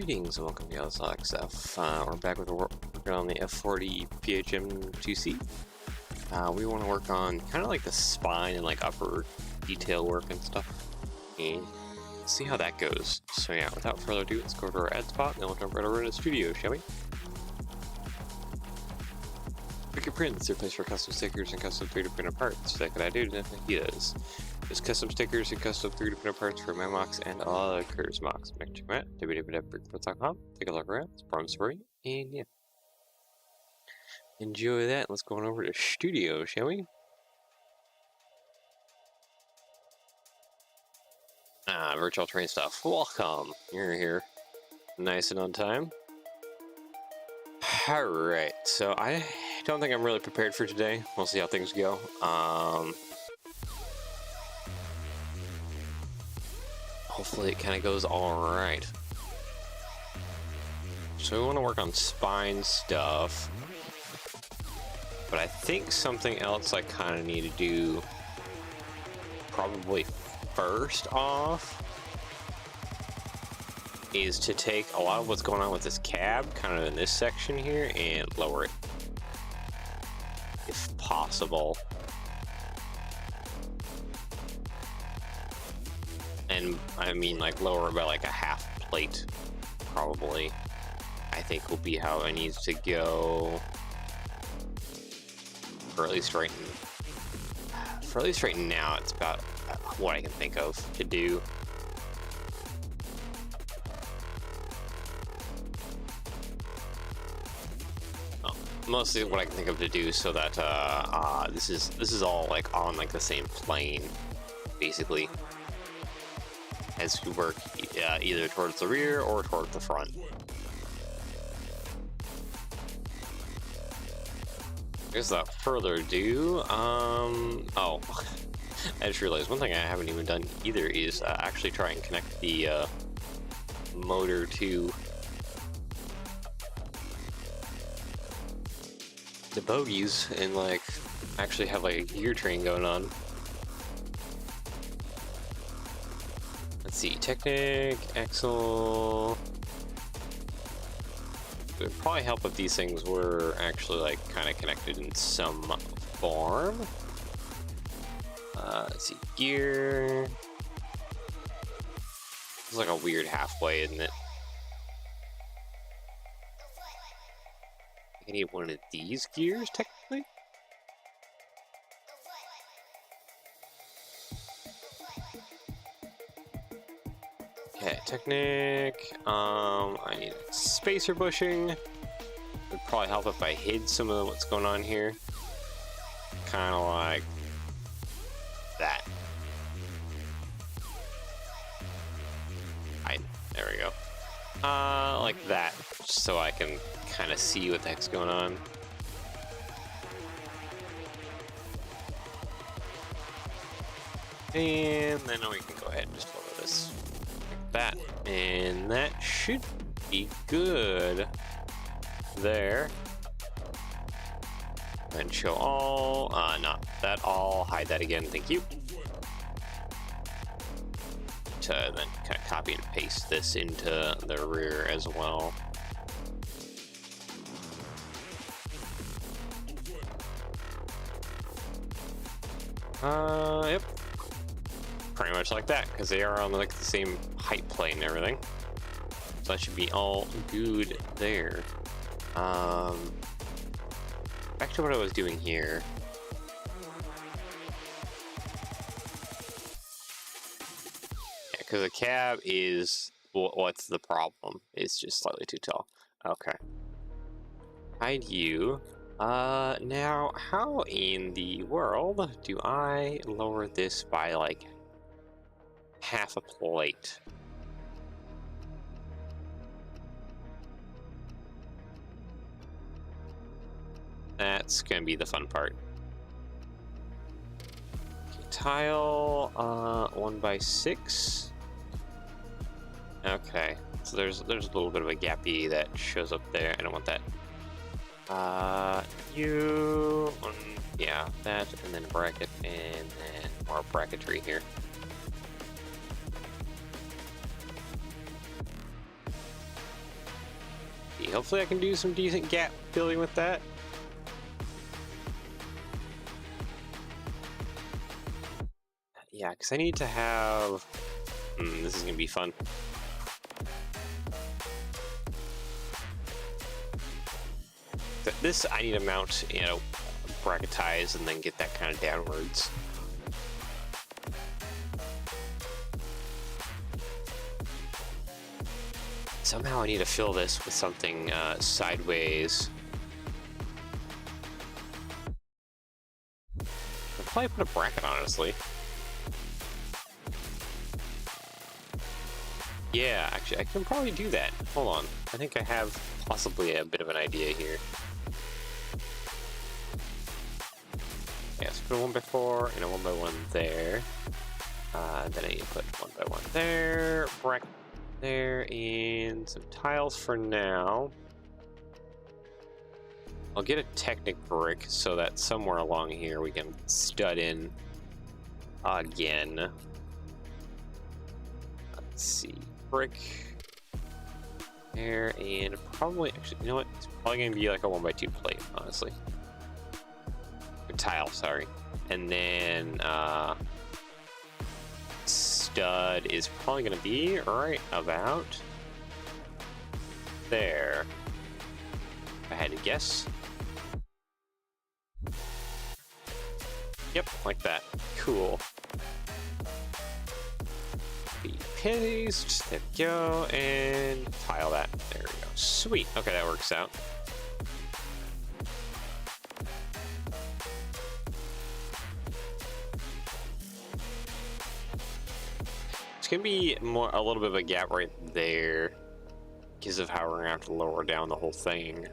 Greetings and welcome to LSXF. We're back with working on the F40PHM-2C. We want to work on kind of like the spine and like upper detail work and stuff, and see how that goes. So yeah, without further ado, let's go over to our ad spot and then we'll jump right over to the studio, shall we? Wicked Prints, your place for custom stickers and custom 3D printed parts. That could I do? Definitely does. There's custom stickers and custom 3D printed parts for my mocks and a lot of Curtis mocks. Check them out, www.brickprints.com. Take a look around, it's Brom Story, and yeah. Enjoy that. Let's go on over to studio, shall we? Virtual train stuff. Welcome. You're here. Nice and on time. Alright, so I don't think I'm really prepared for today. We'll see how things go. Hopefully it kind of goes alright. So we want to work on spine stuff. But I think something else I kind of need to do probably first off is to take a lot of what's going on with this cab kind of in this section here and lower it if possible. And I mean like lower by like a half plate probably I think will be how it needs to go, or at least right now it's about what I can think of to do. Mostly what I can think of to do so that this is all like on like the same plane basically as we work either towards the rear or towards the front. Without further ado, oh, I just realized one thing I haven't even done either is actually try and connect the motor to the bogies and like actually have like a gear train going on. Let's see, Technic, Axle. It would probably help if these things were actually like kind of connected in some form. Let's see, gear. It's like a weird halfway, isn't it? I need one of these gears, technically. Okay, Technic. I need spacer bushing. Would probably help if I hid some of what's going on here. Kind of like that. There we go. Like that, just so I can kind of see what the heck's going on. And then we can go ahead and just lower this like that. And that should be good there. And show all, not that all, hide that again, thank you. To then kind of copy and paste this into the rear as well. Yep. Pretty much like that, because they are on like the same height plane and everything. So that should be all good there. Back to what I was doing here. Yeah, because the cab is, what's the problem? It's just slightly too tall. Okay. Hide you. Now, how in the world do I lower this by like half a plate? That's gonna be the fun part. Okay, tile, 1x6. Okay, so there's a little bit of a gappy that shows up there. I don't want that. Yeah, that, and then bracket, and then more bracketry here. see. Hopefully I can do some decent gap filling with that. Yeah, because I need to have... this is going to be fun. This I need to mount, you know, bracketize and then get that kind of downwards. Somehow I need to fill this with something sideways. I'll probably put a bracket, honestly. Yeah, actually, I can probably do that. Hold on. I think I have possibly a bit of an idea here. Yeah, let's put a 1x4 and a 1x1 there. Then I need to put 1x1 there, bracket there, and some tiles for now. I'll get a Technic brick so that somewhere along here we can stud in again. Let's see, brick there, and probably, actually, you know what? It's probably going to be like a 1x2 plate, honestly. Or tile, sorry. And then, stud is probably going to be right about there. If I had to guess. Yep, like that. Cool. Paste, there we go, and tile that. There we go. Sweet. Okay, that works out. It's gonna be a little bit of a gap right there because of how we're gonna have to lower down the whole thing.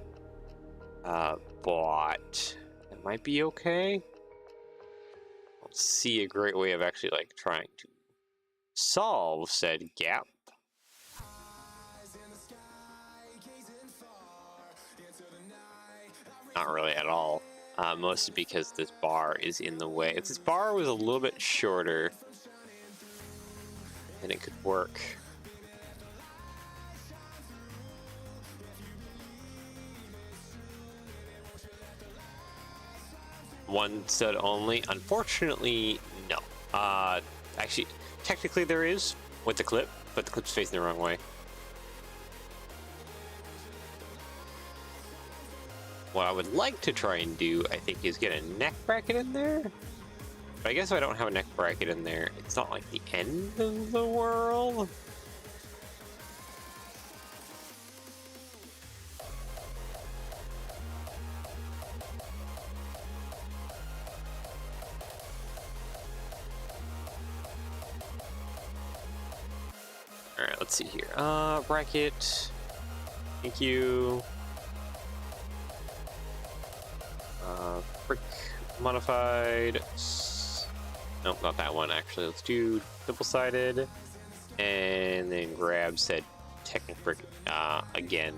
But it might be okay. I don't see a great way of actually like trying to solve said gap. Not really at all. Mostly because this bar is in the way. If this bar was a little bit shorter, then it could work. One stud only? Unfortunately, no. Actually, technically there is with the clip, but the clip's facing the wrong way. What I would like to try and do, I think, is get a neck bracket in there. But I guess if I don't have a neck bracket in there, it's not like the end of the world. Alright, let's see here. Bracket. Thank you. Brick modified. Nope, not that one actually. Let's do double-sided. And then grab said Technic brick again.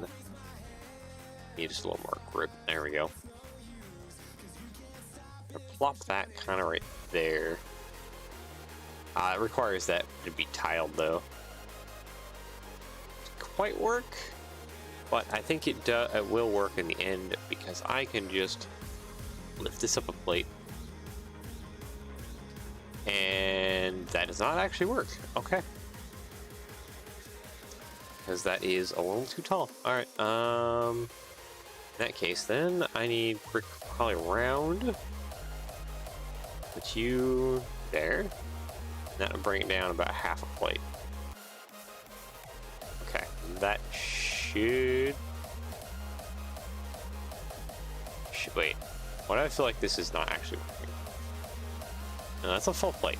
Need just a little more grip. There we go. Plop that kind of right there. It requires that to be tiled though. Doesn't quite work, but I think it will work in the end because I can just lift this up a plate. And that does not actually work. Okay. Because that is a little too tall. Alright, in that case then, I need brick probably round. Put you there. And that'll bring it down about half a plate. Okay, that should... Wait, why do I feel like this is not actually working? No, that's a full plate.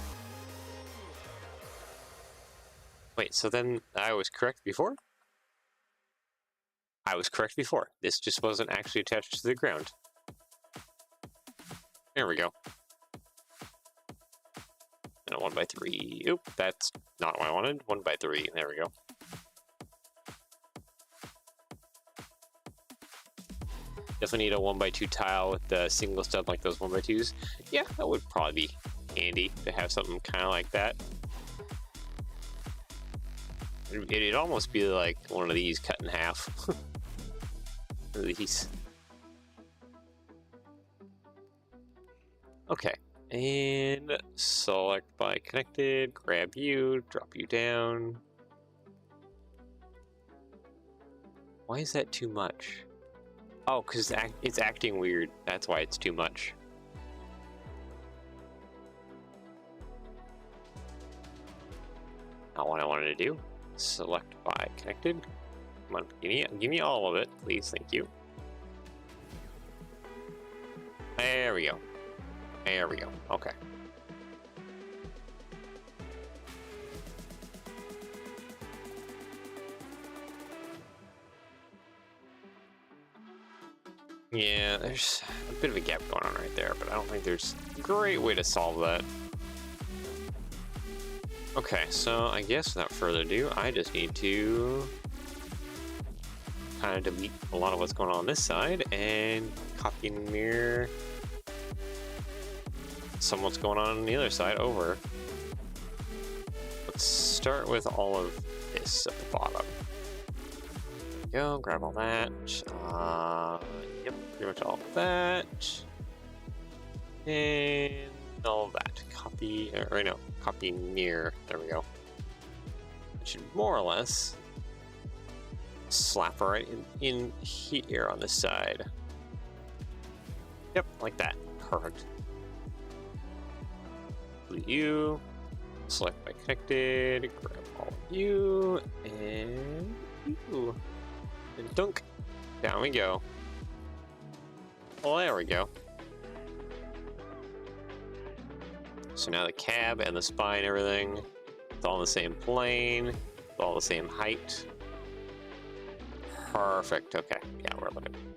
Wait, so then I was correct before? I was correct before. This just wasn't actually attached to the ground. There we go. And a 1x3. Oop, that's not what I wanted. 1x3. There we go. Definitely need a 1x2 tile with the single stud like those 1x2s. Yeah, that would probably be handy to have something kind of like that. It'd almost be like one of these cut in half. these. Okay, and select by connected, grab you, drop you down. Why is that too much? Oh, because it's acting weird. That's why it's too much. Not what I wanted to do. Select by connected. Come on, give me all of it, please. Thank you. There we go. There we go. Okay. Yeah, there's a bit of a gap going on right there, but I don't think there's a great way to solve that. Okay, so I guess without further ado, I just need to kind of delete a lot of what's going on this side and copy and mirror some what's going on the other side over. Let's start with all of this at the bottom. There we go, grab all that. Yep, pretty much all of that. And all of that. Copy, or no, copy near. There we go. It should more or less slap right in here on this side. Yep, like that. Perfect. Delete you. Select by connected. Grab all of you. And you. And dunk. Down we go. Well, there we go. So now the cab and the spine, everything, it's all in the same plane, it's all the same height. Perfect. Okay, yeah,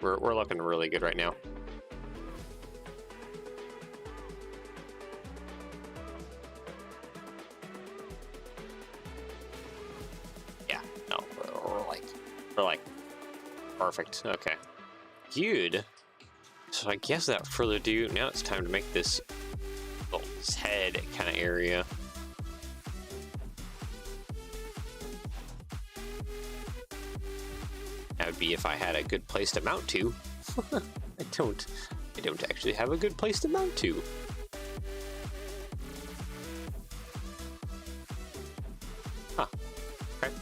we're looking really good right now. Yeah, no, we're like perfect. Okay, good. So I guess without further ado, now it's time to make this little head kind of area. That would be if I had a good place to mount to. I don't actually have a good place to mount to. Huh. Okay.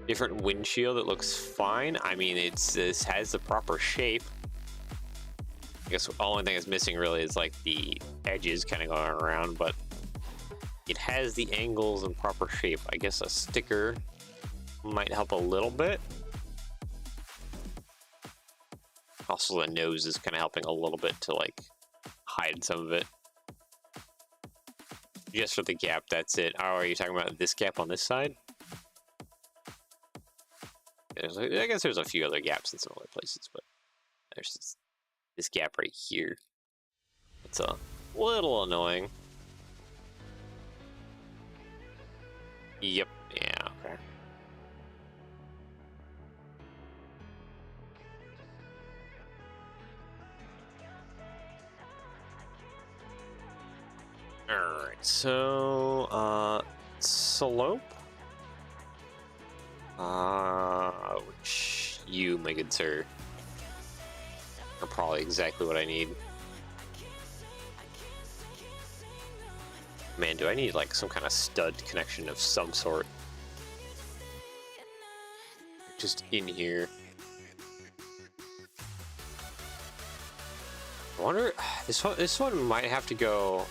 Different windshield, it looks fine. I mean, this has the proper shape. I guess the only thing that's missing really is like the edges kind of going around, but it has the angles and proper shape. I guess a sticker might help a little bit. Also, the nose is kind of helping a little bit to like hide some of it. Just for the gap, that's it. Oh, are you talking about this gap on this side? I guess there's a few other gaps in some other places, but there's this gap right here. It's a little annoying. Yep, yeah, okay. Alright, so, slope. Which you, my good sir, are probably exactly what I need. Man, do I need like some kind of stud connection of some sort? Just in here. I wonder, this one might have to go.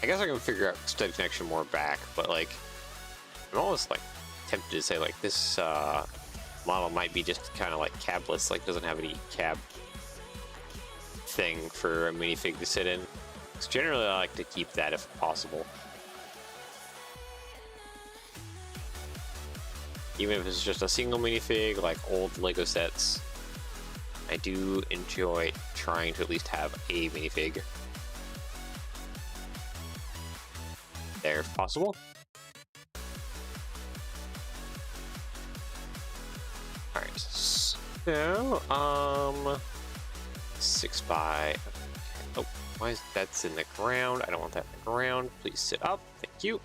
I guess I can figure out stud connection more back, but like, I'm almost like tempted to say like this model might be just kind of like cabless, like doesn't have any cab thing for a minifig to sit in. Because generally I like to keep that if possible. Even if it's just a single minifig, like old Lego sets, I do enjoy trying to at least have a minifig there if possible. Alright, so, 6 by, oh, why is that's in the ground? I don't want that in the ground. Please sit up, thank you.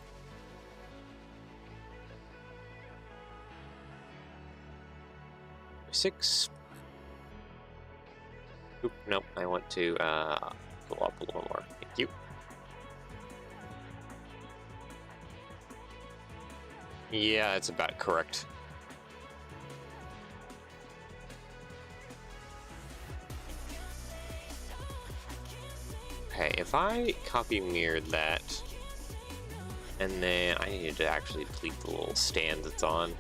6. Oop, nope, I want to go up a little more. Thank you. Yeah, it's about correct. Okay, if I copy mirrored that, and then I needed to actually delete the little stand that's on.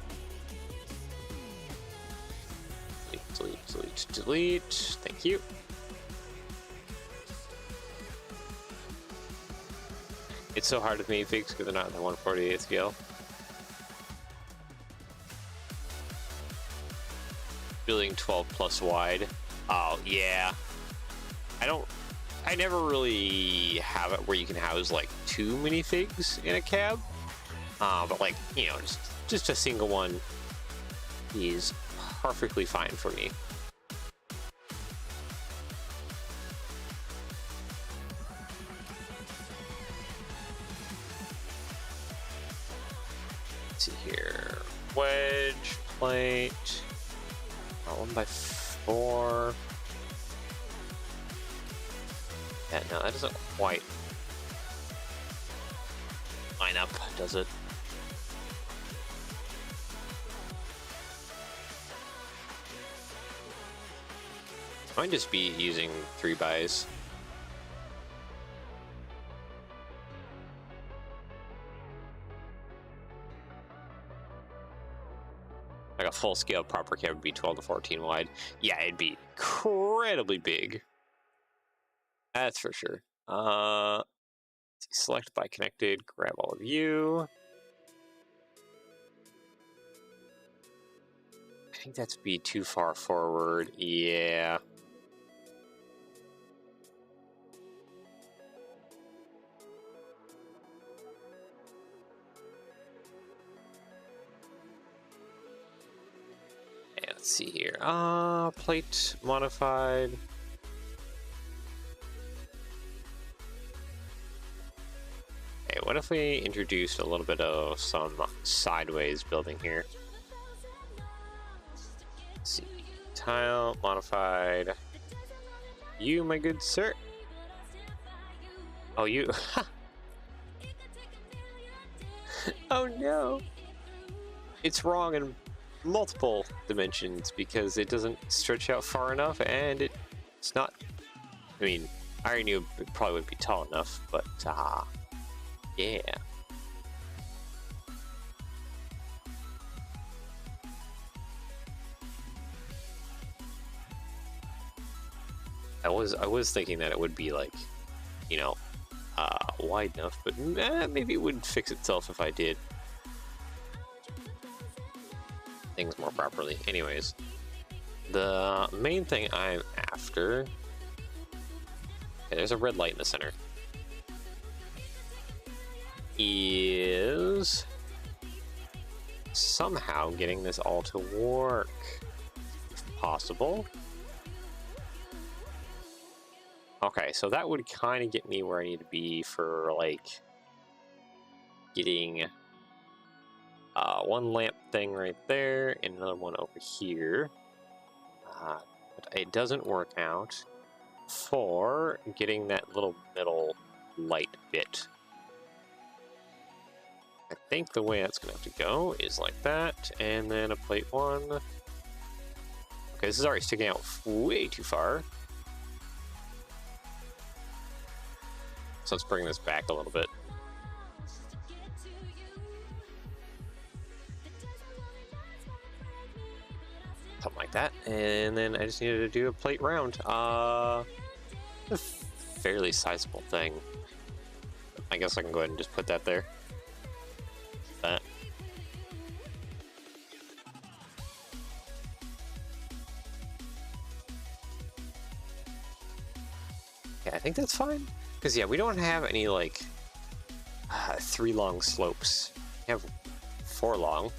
Delete, delete, delete. Thank you. It's so hard with minifigs because they're not in the 1/48 scale. Building 12 plus wide. Oh, yeah. I never really have it where you can house like 2 minifigs in a cab. But like, you know, just a single one is perfectly fine for me. Let's see here. Wedge, plate. 1x4. Yeah, no, that doesn't quite line up, does it? I might just be using 3x. Like a full-scale proper cab would be 12 to 14 wide. Yeah, it'd be incredibly big. That's for sure. Select by connected, grab all of you. I think that's be too far forward. Yeah. Okay, let's see here. Plate modified. Okay, what if we introduced a little bit of some sideways building here? Let's see. Tile modified. You, my good sir. Oh, you. Oh no. It's wrong in multiple dimensions because it doesn't stretch out far enough, and it's not. I mean, I already knew it probably wouldn't be tall enough, but yeah. I was thinking that it would be like, you know, wide enough, but maybe it would fix itself if I did things more properly. Anyways, the main thing I'm after. Okay, there's a red light in the center. Is somehow getting this all to work, if possible. Okay, so that would kind of get me where I need to be for like getting one lamp thing right there and another one over here. But it doesn't work out for getting that little middle light bit. I think the way that's gonna have to go is like that, and then a plate one. Okay, this is already sticking out way too far. So let's bring this back a little bit. Something like that. And then I just needed to do a plate round. A fairly sizable thing. I guess I can go ahead and just put that there. That. Yeah, I think that's fine. Because, yeah, we don't have any, like, 3 long slopes. We have 4 long.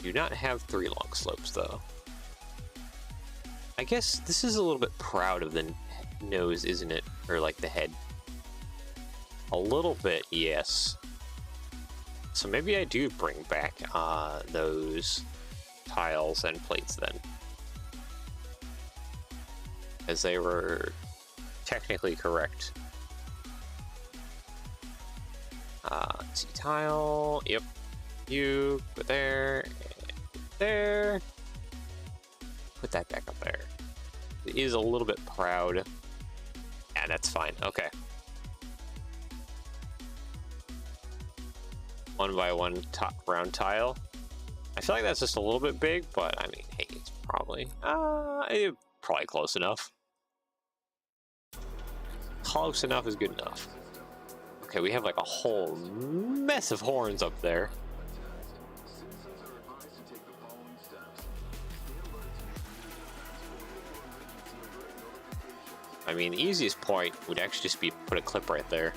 Do not have 3 long slopes, though. I guess this is a little bit proud of the nose, isn't it? Or, like, the head. A little bit, yes. So maybe I do bring back those tiles and plates then, as they were technically correct. See tile, yep, you put there, and there, put that back up there. It is a little bit proud. Yeah, that's fine, okay. 1 by 1 top round tile. I feel like that's just a little bit big, but I mean, hey, it's probably close enough. Close enough is good enough. Okay, we have like a whole mess of horns up there. I mean, the easiest point would actually just be put a clip right there,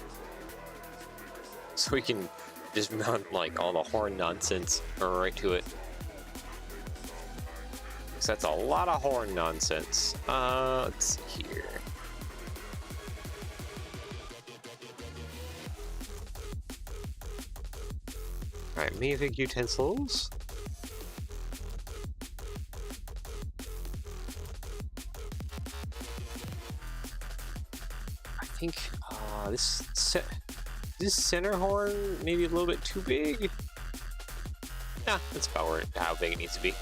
so we can just mount like all the horn nonsense right to it. So that's a lot of horn nonsense. Let's see here. Alright, minifig utensils. I think this center horn maybe a little bit too big. Nah, that's about how big it needs to be.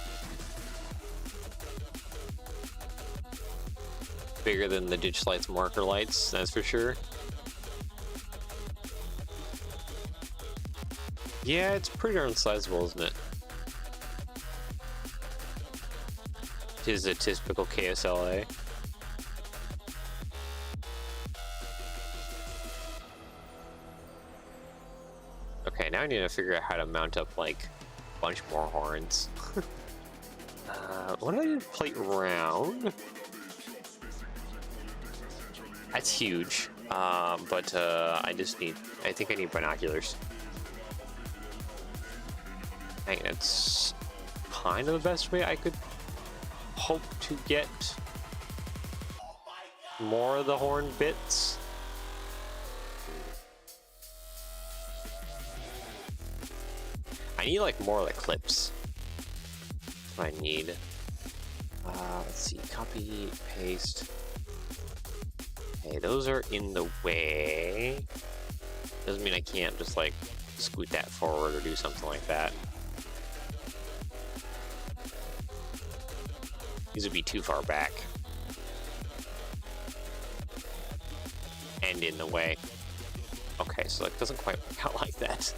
Bigger than the ditch lights marker lights, that's for sure. Yeah, it's pretty darn sizable, isn't it? It is a typical KSLA. Okay, now I need to figure out how to mount up like a bunch more horns. What do I need to plate round? That's huge, but I think I need binoculars. I think that's kind of the best way I could hope to get more of the horn bits. I need like more of the clips. That's what I need. Let's see, copy, paste. Okay, those are in the way. Doesn't mean I can't just like scoot that forward or do something like that. These would be too far back. And in the way. Okay, so it doesn't quite work out like that.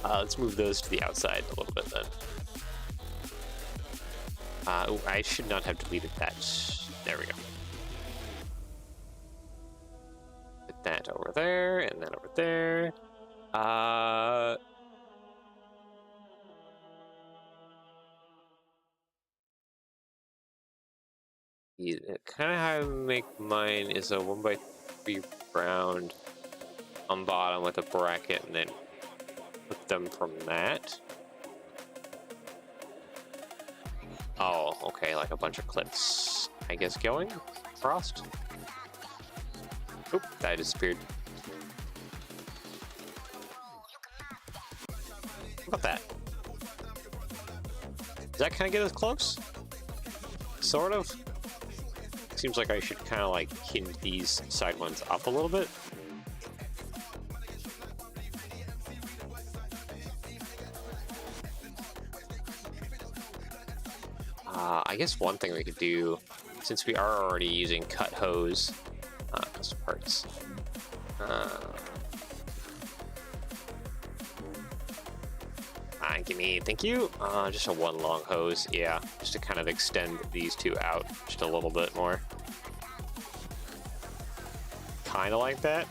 Let's move those to the outside a little bit then. I should not have deleted that. There we go. Put that over there, and then over there. Kind of how I make mine is a 1x3 round on bottom with a bracket, and then put them from that. Oh, okay, like a bunch of clips, I guess, going across. Oop, that disappeared. How about that? Does that kind of get us close? Sort of. Seems like I should kind of like hinge these side ones up a little bit. I guess one thing we could do, since we are already using cut hose, custom parts. Give me, thank you. Just a one long hose, yeah, just to kind of extend these two out just a little bit more. Kind of like that.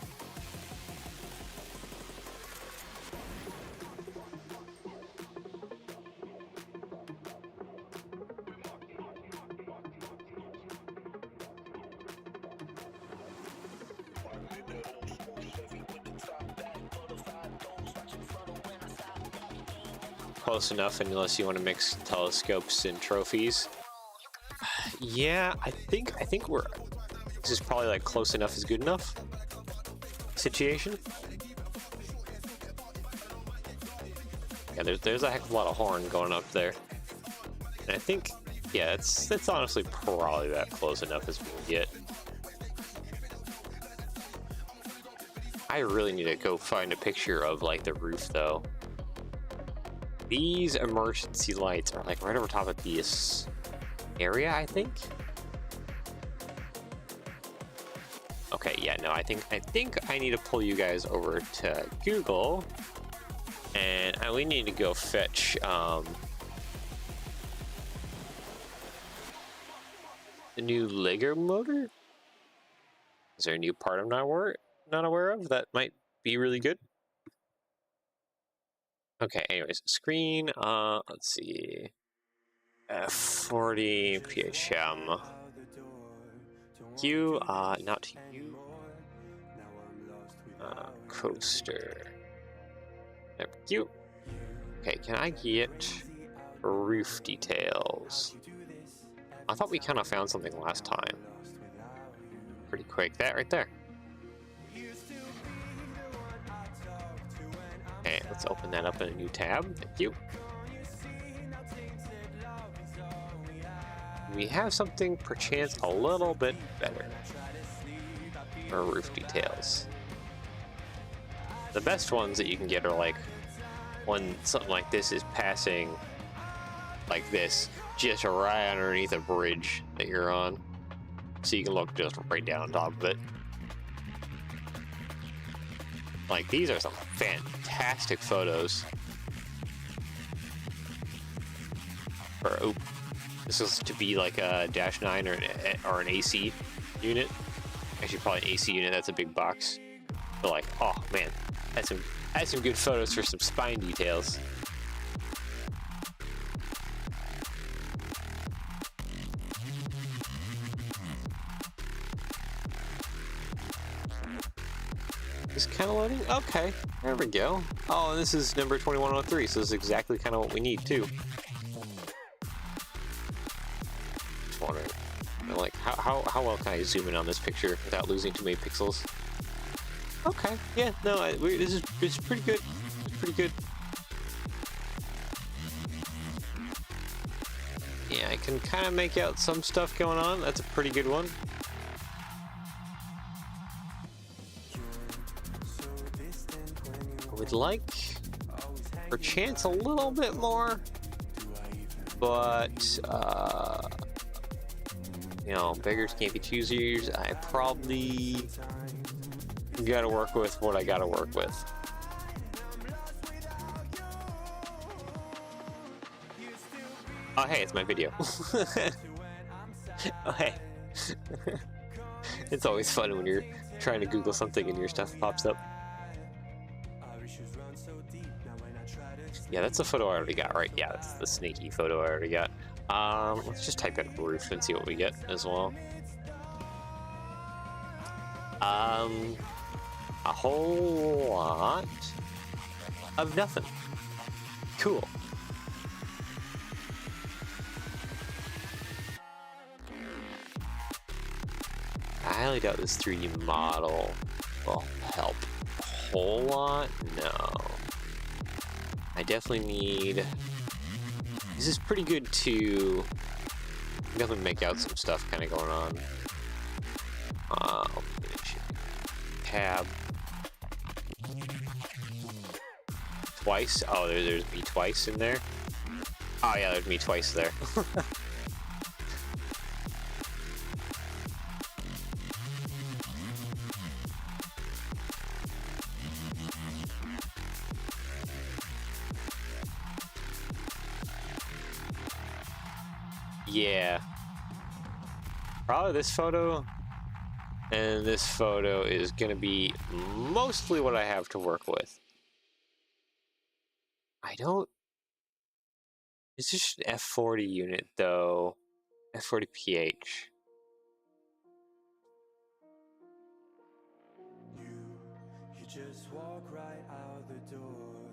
Close enough, unless you want to mix telescopes and trophies. Yeah, I think we're. This is probably like close enough is good enough situation. Yeah, there's a heck of a lot of horn going up there. And I think, yeah, it's honestly probably that close enough as we can get. I really need to go find a picture of like the roof though. These emergency lights are like right over top of this area, I think. Okay, yeah, no, I think I need to pull you guys over to Google, and we need to go fetch the new Lego motor. Is there a new part I'm not aware of that might be really good? Okay, anyways, screen, let's see. F40PHM. You, not you. Coaster. There we go. Okay, can I get roof details? I thought we kind of found something last time. Pretty quick. That right there. Okay, let's open that up in a new tab. Thank you. We have something perchance a little bit better for roof details. The best ones that you can get are like when something like this is passing like this, just right underneath a bridge that you're on. So you can look just right down on top of it. Like, these are some fantastic photos. Oh, this is to be like a -9 or an AC unit. Actually, probably an AC unit. That's a big box. But like, oh man, that's some good photos for some spine details. Just kind of loading. Okay, there we go. Oh, this is number 2103, so this is exactly kind of what we need too. Just wondering, like, how well can I zoom in on this picture without losing too many pixels? Okay, yeah, no, it's pretty good. It's pretty good. Yeah, I can kind of make out some stuff going on. That's a pretty good one. I would like, perchance, a little bit more, but you know, beggars can't be choosers. I probably gotta work with what I gotta work with. Oh hey, it's my video. Oh hey. It's always fun when you're trying to Google something and your stuff pops up. Yeah, that's a photo I already got, right? Yeah, that's the sneaky photo I already got. Let's just type in roof and see what we get as well. A whole lot of nothing. Cool. I highly doubt this 3D model will help a whole lot. No. I definitely need... This is pretty good to definitely make out some stuff kind of going on. Tab. Twice? Oh, there's me twice in there? Oh yeah, there's me twice there. Yeah. Probably this photo and this photo is gonna be mostly what I have to work with. I don't... It's just an F40 unit though. F40PH. You just walk right out the door.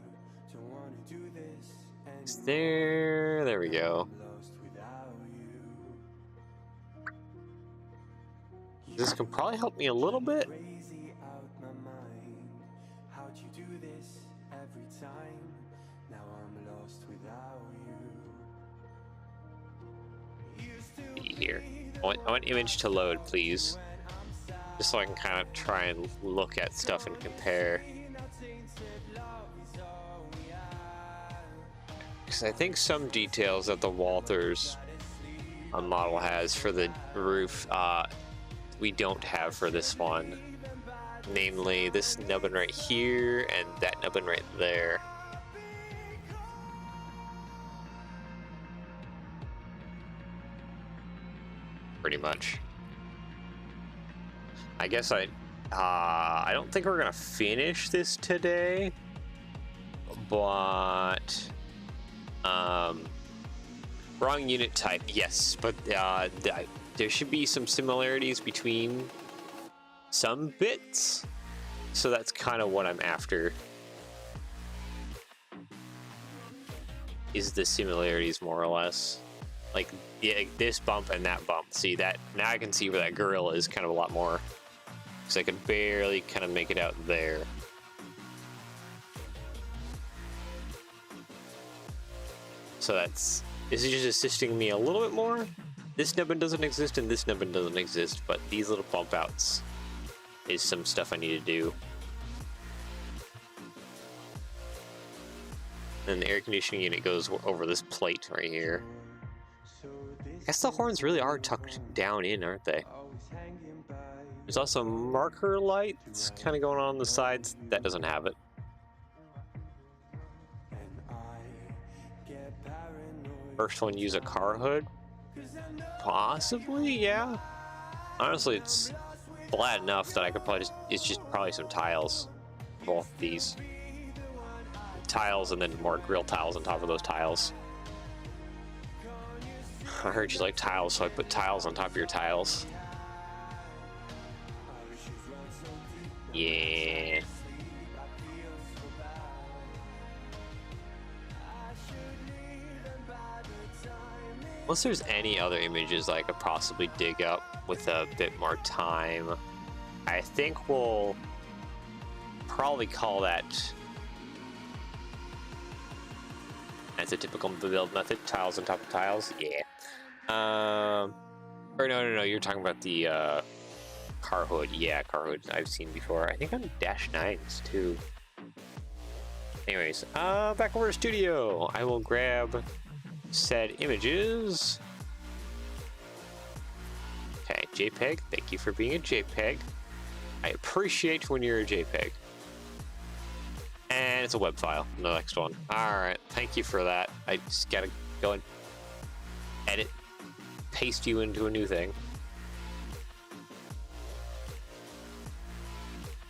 Don't want to do this anymore. There we go. This can probably help me a little bit. here. I want image to load, please. Just so I can kind of try and look at stuff and compare. Because I think some details that the Walthers model has for the roof, we don't have for this one. Namely, this nubbin right here and that nubbin right there. Pretty much. I guess I don't think we're gonna finish this today, but wrong unit type, yes, but there should be some similarities between some bits, so that's kind of what I'm after, is the similarities more or less. Like, yeah, this bump and that bump. See that? Now I can see where that grill is kind of a lot more, because I could barely kind of make it out there. So this is just assisting me a little bit more. This nubbin doesn't exist and this nubbin doesn't exist, but these little bump outs is some stuff I need to do. And the air conditioning unit goes over this plate right here. I guess the horns really are tucked down in, aren't they? There's also marker lights kind of going on the sides. That doesn't have it. First one use a car hood? Possibly, yeah. Honestly, it's flat enough that I could probably it's just probably some tiles. Both these. Tiles and then more grill tiles on top of those tiles. I heard you like tiles, so I put tiles on top of your tiles. Yeah. Unless there's any other images I could possibly dig up with a bit more time, I think we'll probably call that as a typical build method, tiles on top of tiles. Yeah. Or no, you're talking about the car hood. Yeah, car hood I've seen before. I think on Dash 9s too. Anyways, back over to studio. I will grab said images. Okay, JPEG. Thank you for being a JPEG. I appreciate when you're a JPEG. And it's a web file, the next one. Alright, thank you for that. I just gotta go and edit, paste you into a new thing.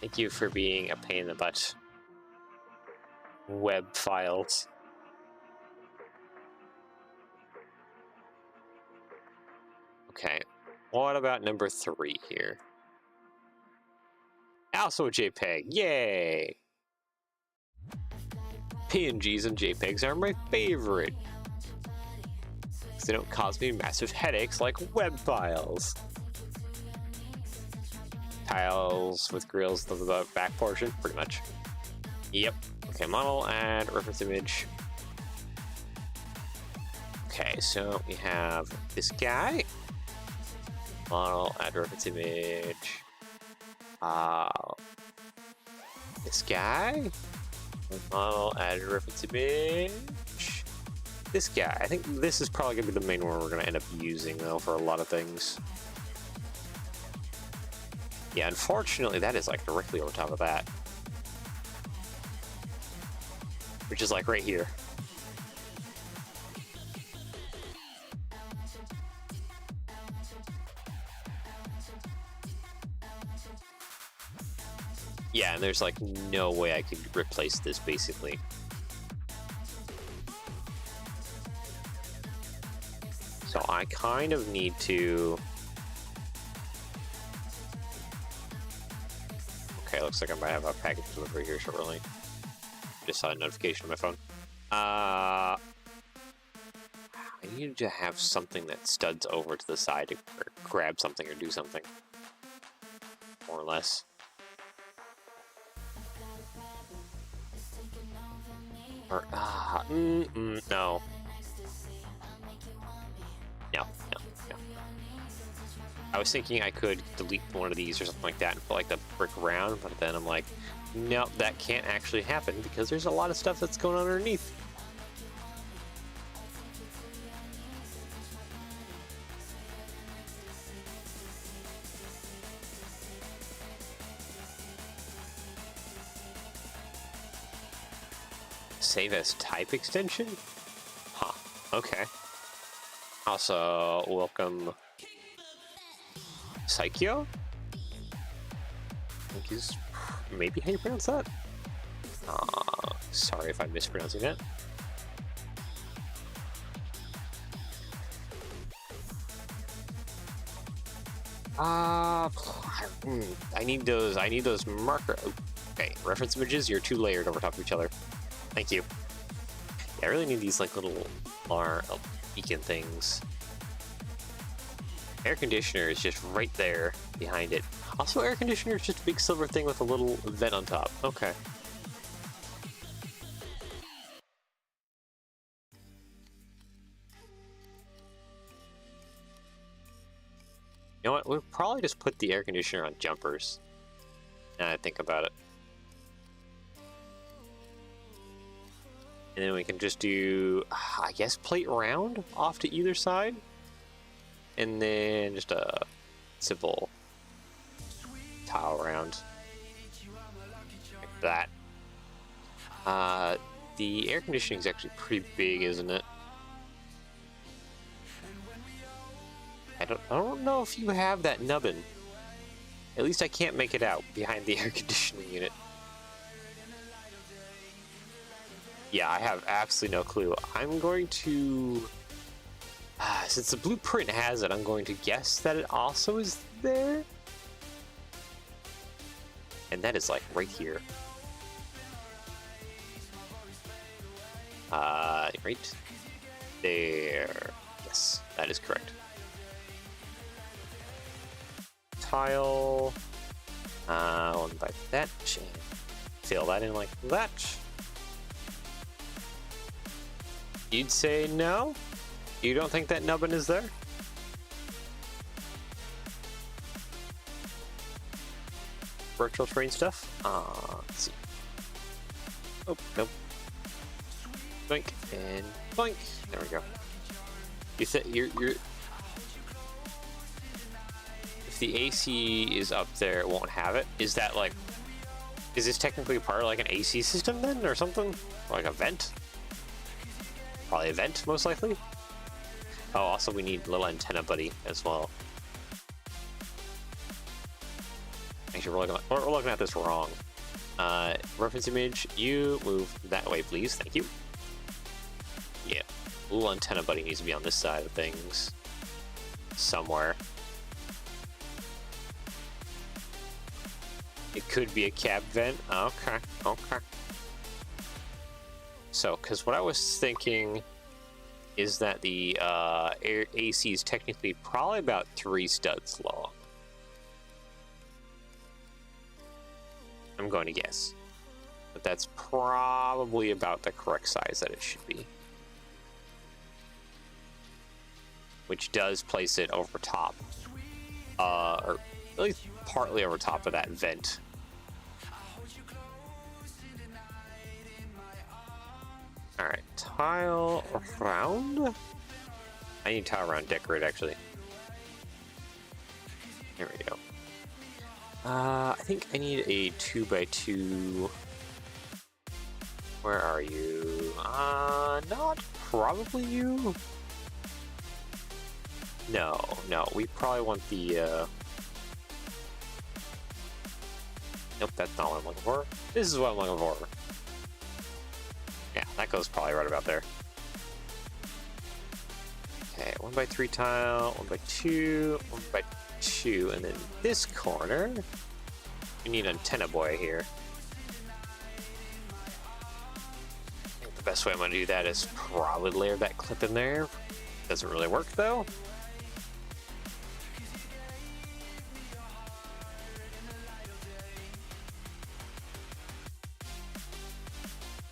Thank you for being a pain in the butt. Web files. Okay, what about number 3 here? Also a JPEG, yay! PNGs and JPEGs are my favorite, because they don't cause me massive headaches like web files. Tiles with grills to the back portion, pretty much. Yep. Okay, model, add reference image. Okay, so we have this guy. Model, add reference image. This guy. Model, add reference image. This guy. I think this is probably going to be the main one we're going to end up using, though, for a lot of things. Yeah, unfortunately, that is like directly over top of that. Which is like right here. Yeah, and there's like no way I could replace this basically. So I kind of need to... Okay, looks like I might have a package delivery here shortly. Just saw a notification on my phone. I need to have something that studs over to the side to grab something or do something. More or less. Or, no. No. I was thinking I could delete one of these or something like that and put like the brick around, but then I'm like, nope, that can't actually happen because there's a lot of stuff that's going on underneath. Save as type extension? Huh, okay. Also, welcome Psycho? I think is maybe how you pronounce that? Sorry if I'm mispronouncing that. I need those marker. Okay, reference images, you're too layered over top of each other. Thank you. Yeah, I really need these like little beacon things. Air conditioner is just right there behind it. Also, air conditioner is just a big silver thing with a little vent on top. Okay. You know what? We'll probably just put the air conditioner on jumpers. Now I think about it. And then we can just do, I guess, plate round off to either side. And then just a simple tile round. Like that. The air conditioning is actually pretty big, isn't it? I don't know if you have that nubbin. At least I can't make it out behind the air conditioning unit. Yeah, I have absolutely no clue. I'm going to... since the blueprint has it, I'm going to guess that it also is there. And that is like right here. Right there. Yes, that is correct. Tile. One by that. Fill that in like that. You'd say no? You don't think that nubbin is there? Virtual terrain stuff? Let's see. Oh, nope. Boink, and boink. There we go. You said you're... If the AC is up there, it won't have it. Is that like... Is this technically part of like an AC system then, or something? Like a vent? Probably a vent, most likely. Oh, also we need little antenna buddy as well. Actually, we're looking at this wrong. Reference image, you move that way, please. Thank you. Yeah, little antenna buddy needs to be on this side of things. Somewhere. It could be a cab vent. Okay, okay. So, because what I was thinking is that the AC is technically probably about 3 studs long. I'm going to guess. But that's probably about the correct size that it should be. Which does place it over top. Or at least partly over top of that vent. Alright, tile around? I need tile around decorate, actually. There we go. I think I need a 2x2. Where are you? Not probably you. No, we probably want the, Nope, that's not what I'm looking for. This is what I'm looking for. Yeah, that goes probably right about there. Okay, 1x3 tile, 1x2, 1x2, and then this corner, we need antenna boy here. I think the best way I'm going to do that is probably layer that clip in there. Doesn't really work though.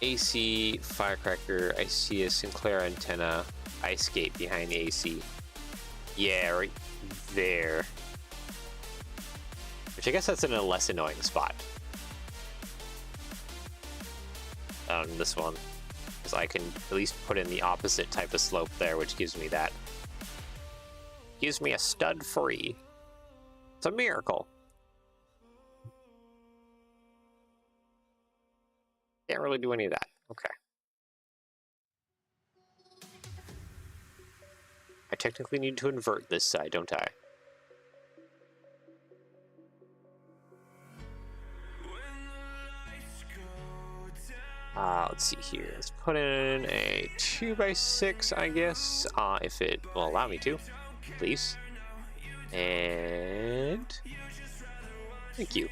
AC, firecracker, I see a Sinclair antenna, ice skate behind the AC. Yeah, right there. Which I guess that's in a less annoying spot. On this one. Because I can at least put in the opposite type of slope there, which gives me that. Gives me a stud free. It's a miracle. Can't really do any of that. Okay. I technically need to invert this side, don't I? Let's see here. Let's put in a 2x6, I guess, if it will allow me to, please. And thank you.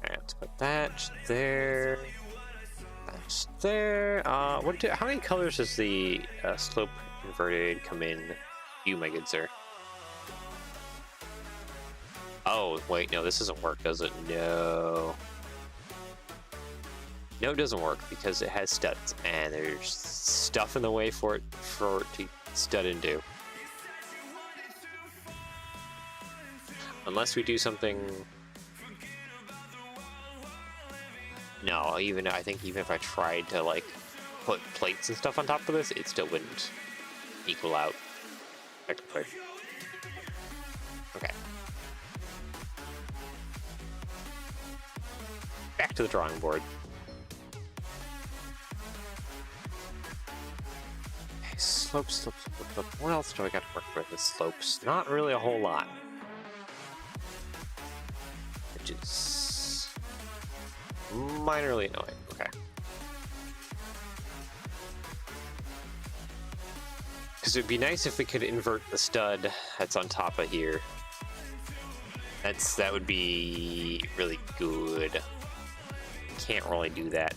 Alright, let's put that there. That's there. How many colors does the slope inverted come in? You, my good sir. Oh, wait, no, this doesn't work, does it? No. No, it doesn't work because it has studs, and there's stuff in the way for it to stud into. Unless we do something... No, I think even if I tried to, like, put plates and stuff on top of this, it still wouldn't equal out, technically. Okay. Back to the drawing board. Okay, slopes. What else do I got to work with with slopes? Not really a whole lot. Which is minorly annoying. Okay. Because it'd be nice if we could invert the stud that's on top of here. That would be really good. Can't really do that.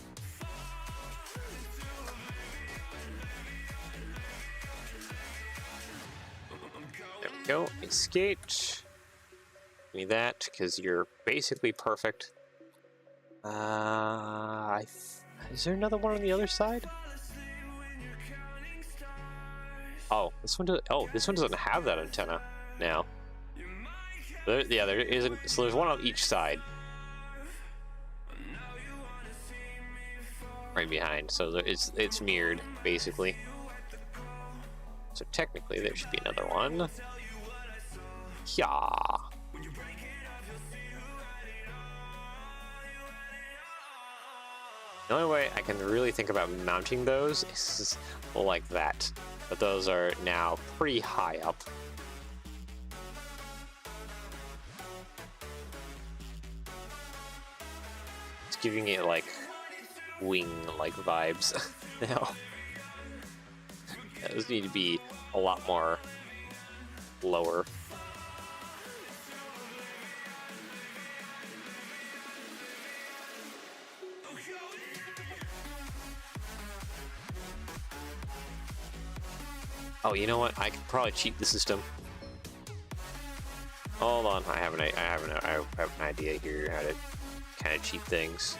There we go. Escaped. Give me that, because you're basically perfect. Is there another one on the other side? Oh, this one doesn't have that antenna now. There isn't. So there's one on each side. Right behind, so it's mirrored basically. So technically there should be another one. Yeah. The only way I can really think about mounting those is like that, but those are now pretty high up. It's giving it like wing-like vibes now. Those need to be a lot more lower. Oh, you know what? I could probably cheat the system. Hold on, I have an idea here how to kind of cheat things.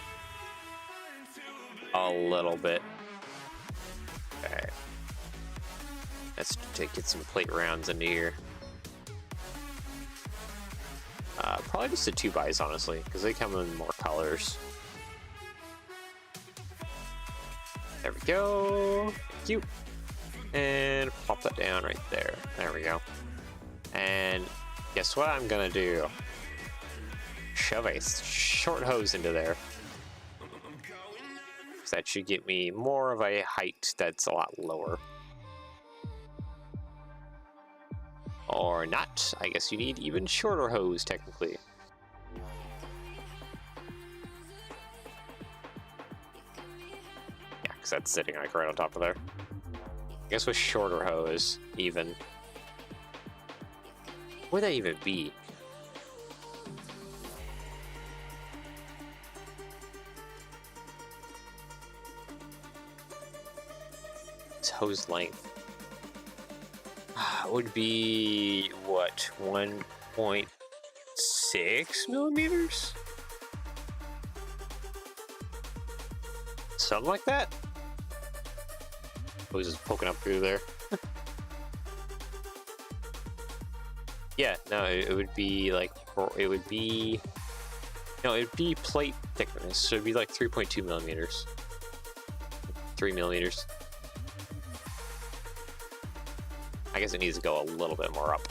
A little bit. Okay. Let's get some plate rounds into here. Probably just the 2x, honestly, because they come in more colors. There we go. Thank you. And pop that down right there. There we go. And guess what I'm gonna do? Shove a short hose into there. That should get me more of a height that's a lot lower. Or not. I guess you need even shorter hose, technically. Yeah, because that's sitting like right on top of there. I guess with shorter hose, even. Where'd that even be? Hose length would be what, 1.6 millimeters, something like that. Hose is poking up through there. Yeah, no, it would be like, it would be, no, it would be plate thickness, so it'd be like 3.2 millimeters. 3 millimeters. I guess it needs to go a little bit more up,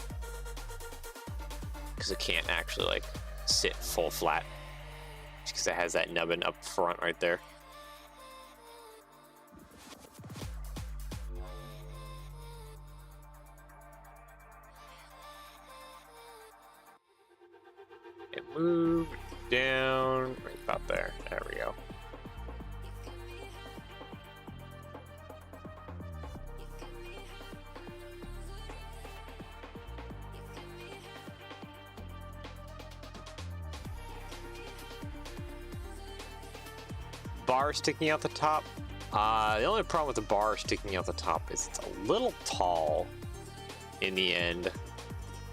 because it can't actually like sit full flat, because it has that nubbin up front right there. It moved down right about there. There we go. Bar sticking out the top. The only problem with the bar sticking out the top is it's a little tall in the end.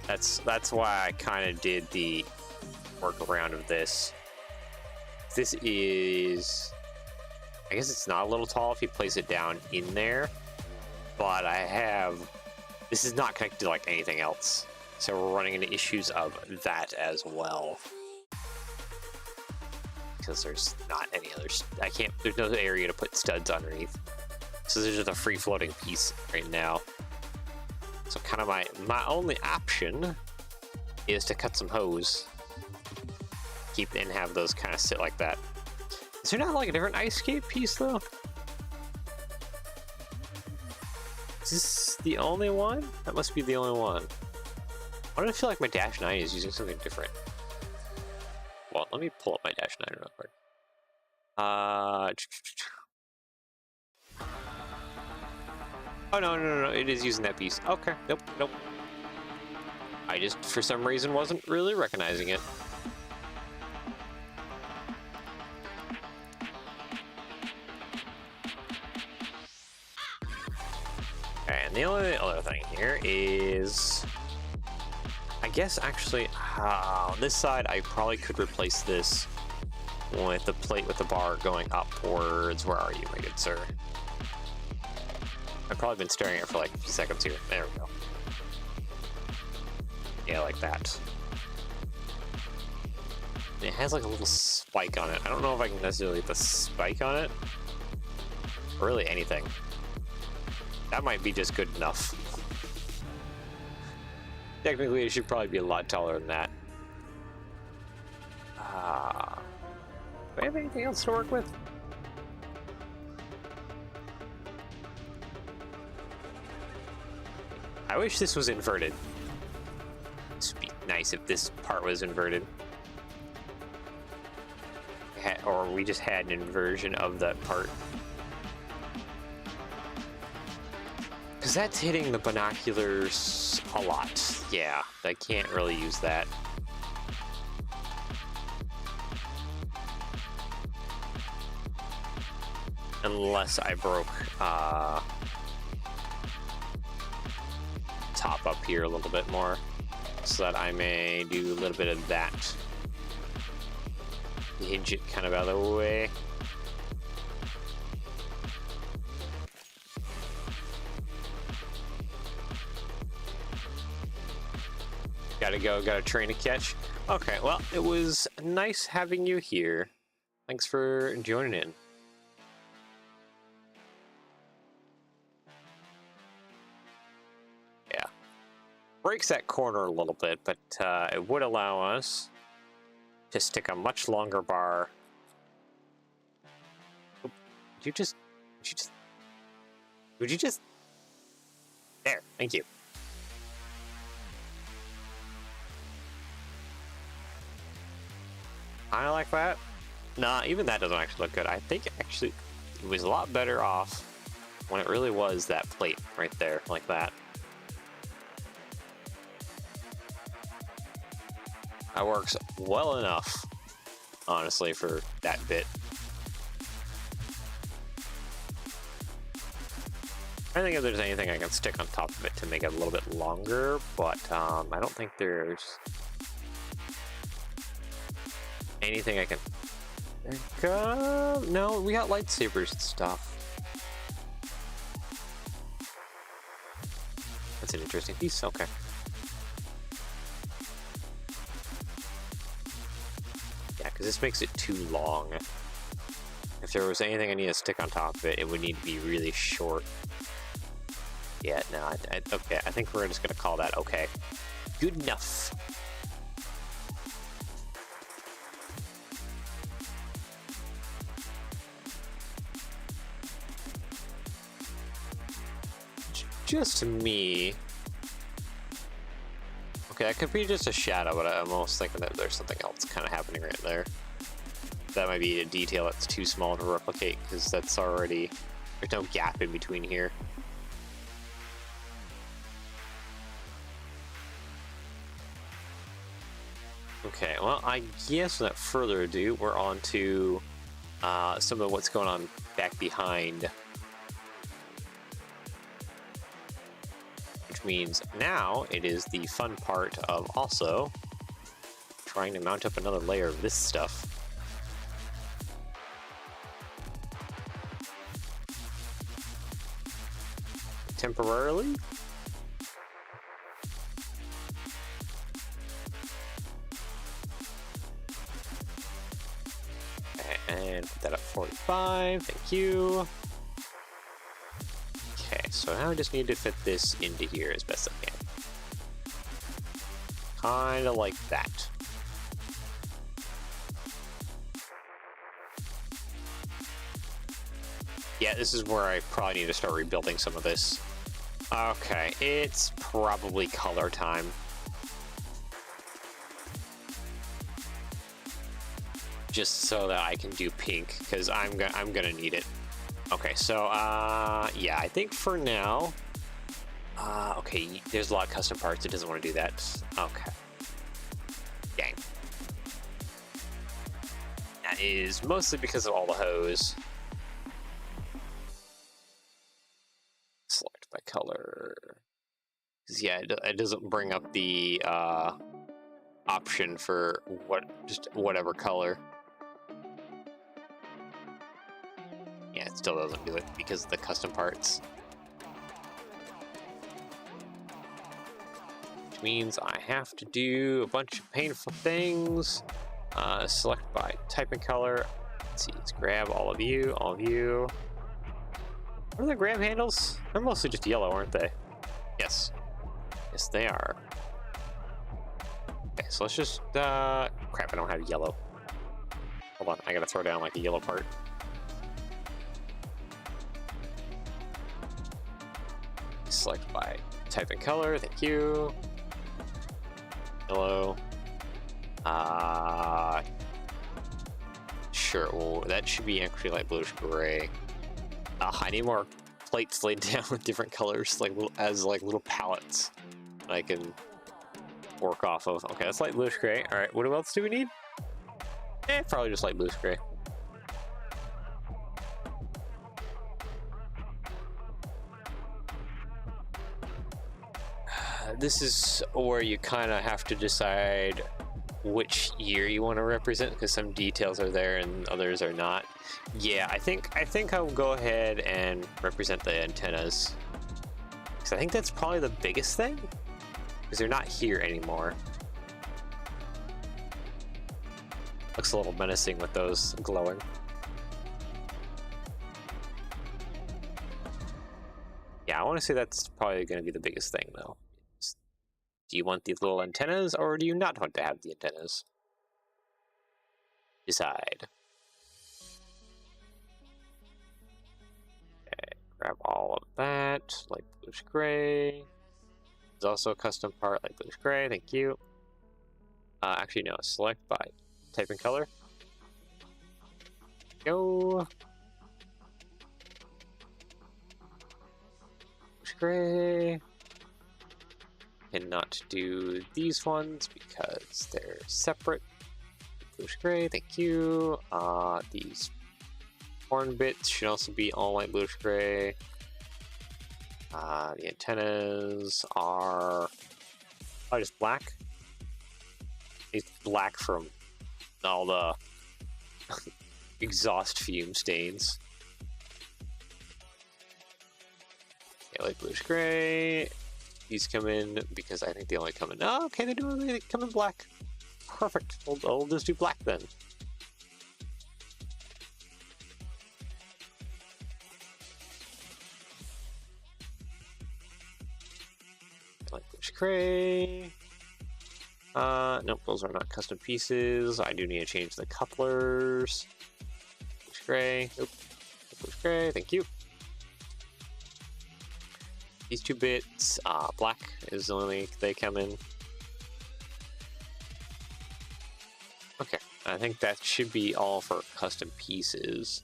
That's why I kind of did the workaround of this. This is, I guess it's not a little tall if you place it down in there, but this is not connected to like anything else, so we're running into issues of that as well. Because there's not any others. There's no area to put studs underneath. So there's just a free floating piece right now. So kind of my only option is to cut some hose. And have those kind of sit like that. Is there not like a different ice skate piece though? Is this the only one? That must be the only one. Why do I feel like my Dash 9 is using something different? Well, let me pull up my Dash 9 real quick. Oh, no, it is using that piece. Okay, nope. I just, for some reason, wasn't really recognizing it. And the only other thing here is, I guess actually, on this side, I probably could replace this with the plate with the bar going upwards. Where are you, my good sir? I've probably been staring at it for like a few seconds here. There we go. Yeah, like that. It has like a little spike on it. I don't know if I can necessarily get the spike on it. Or really anything. That might be just good enough. Technically, it should probably be a lot taller than that. Do I have anything else to work with? I wish this was inverted. This would be nice if this part was inverted. Or we just had an inversion of that part. Because that's hitting the binoculars a lot. Yeah, I can't really use that. Unless I broke top up here a little bit more, so that I may do a little bit of that. Hinge it kind of out of the way. Gotta go, got a train to catch. Okay, well, it was nice having you here. Thanks for joining in. Yeah. Breaks that corner a little bit, but it would allow us to stick a much longer bar. Would you just... There, thank you. Kind of like that. Nah, even that doesn't actually look good. I think actually it was a lot better off when it really was that plate right there, like that. That works well enough, honestly, for that bit. I don't think if there's anything I can stick on top of it to make it a little bit longer, but I don't think there's anything I can... No, we got lightsabers and stuff. That's an interesting piece, okay. This makes it too long. If there was anything I need to stick on top of it, it would need to be really short. Yeah, no, okay, I think we're just gonna call that okay. Good enough. Just me. Okay, that could be just a shadow, but I'm almost thinking that there's something else kind of happening right there. That might be a detail that's too small to replicate, because that's already... There's no gap in between here. Okay, well, I guess without further ado, we're on to some of what's going on back behind. Which means now it is the fun part of also trying to mount up another layer of this stuff. Temporarily. And put that up 45, thank you. Okay, so now I just need to fit this into here as best I can. Kinda like that. Yeah, this is where I probably need to start rebuilding some of this. Okay, it's probably color time. Just so that I can do pink, because I'm gonna need it. Okay, so yeah, I think for now, okay, there's a lot of custom parts. It doesn't want to do that. Okay, dang. That is mostly because of all the hose. Select by color. Yeah, it doesn't bring up the option for just whatever color. Yeah, it still doesn't do it because of the custom parts. Which means I have to do a bunch of painful things. Select by type and color. Let's see, let's grab all of you, all of you. What are the grab handles? They're mostly just yellow, aren't they? Yes. Yes, they are. Okay, so let's just, crap, I don't have yellow. Hold on, I gotta throw down like a yellow part. Select by type and color, thank you. Yellow. Sure, well, that should be actually like bluish gray. I need more plates laid down with different colors, like as little palettes that I can work off of. Okay, that's light bluish gray. All right, what else do we need? Probably just light bluish gray. This is where you kind of have to decide which year you want to represent, because some details are there and others are not. Yeah, I think I'll go ahead and represent the antennas, because I think that's probably the biggest thing, because they're not here anymore. Looks a little menacing with those glowing. Yeah, I want to say that's probably going to be the biggest thing, though. Do you want these little antennas, or do you not want to have the antennas? Decide. Okay, grab all of that. Light bluish gray. There's also a custom part, light bluish gray, thank you. Actually, no, select by type and color. Go. Bluish gray. Cannot do these ones because they're separate. Bluish gray, thank you. These horn bits should also be all light bluish gray. The antennas are just black. It's black from all the exhaust fume stains. Okay, light bluish gray. These come in because I think they only come in. Oh, okay, they come in black. Perfect. I'll just do black then. Light bluish gray. Nope, those are not custom pieces. I do need to change the couplers. Bluish gray. Nope. Bluish gray. Thank you. These 2 bits. Black is the only they come in. Okay, I think that should be all for custom pieces.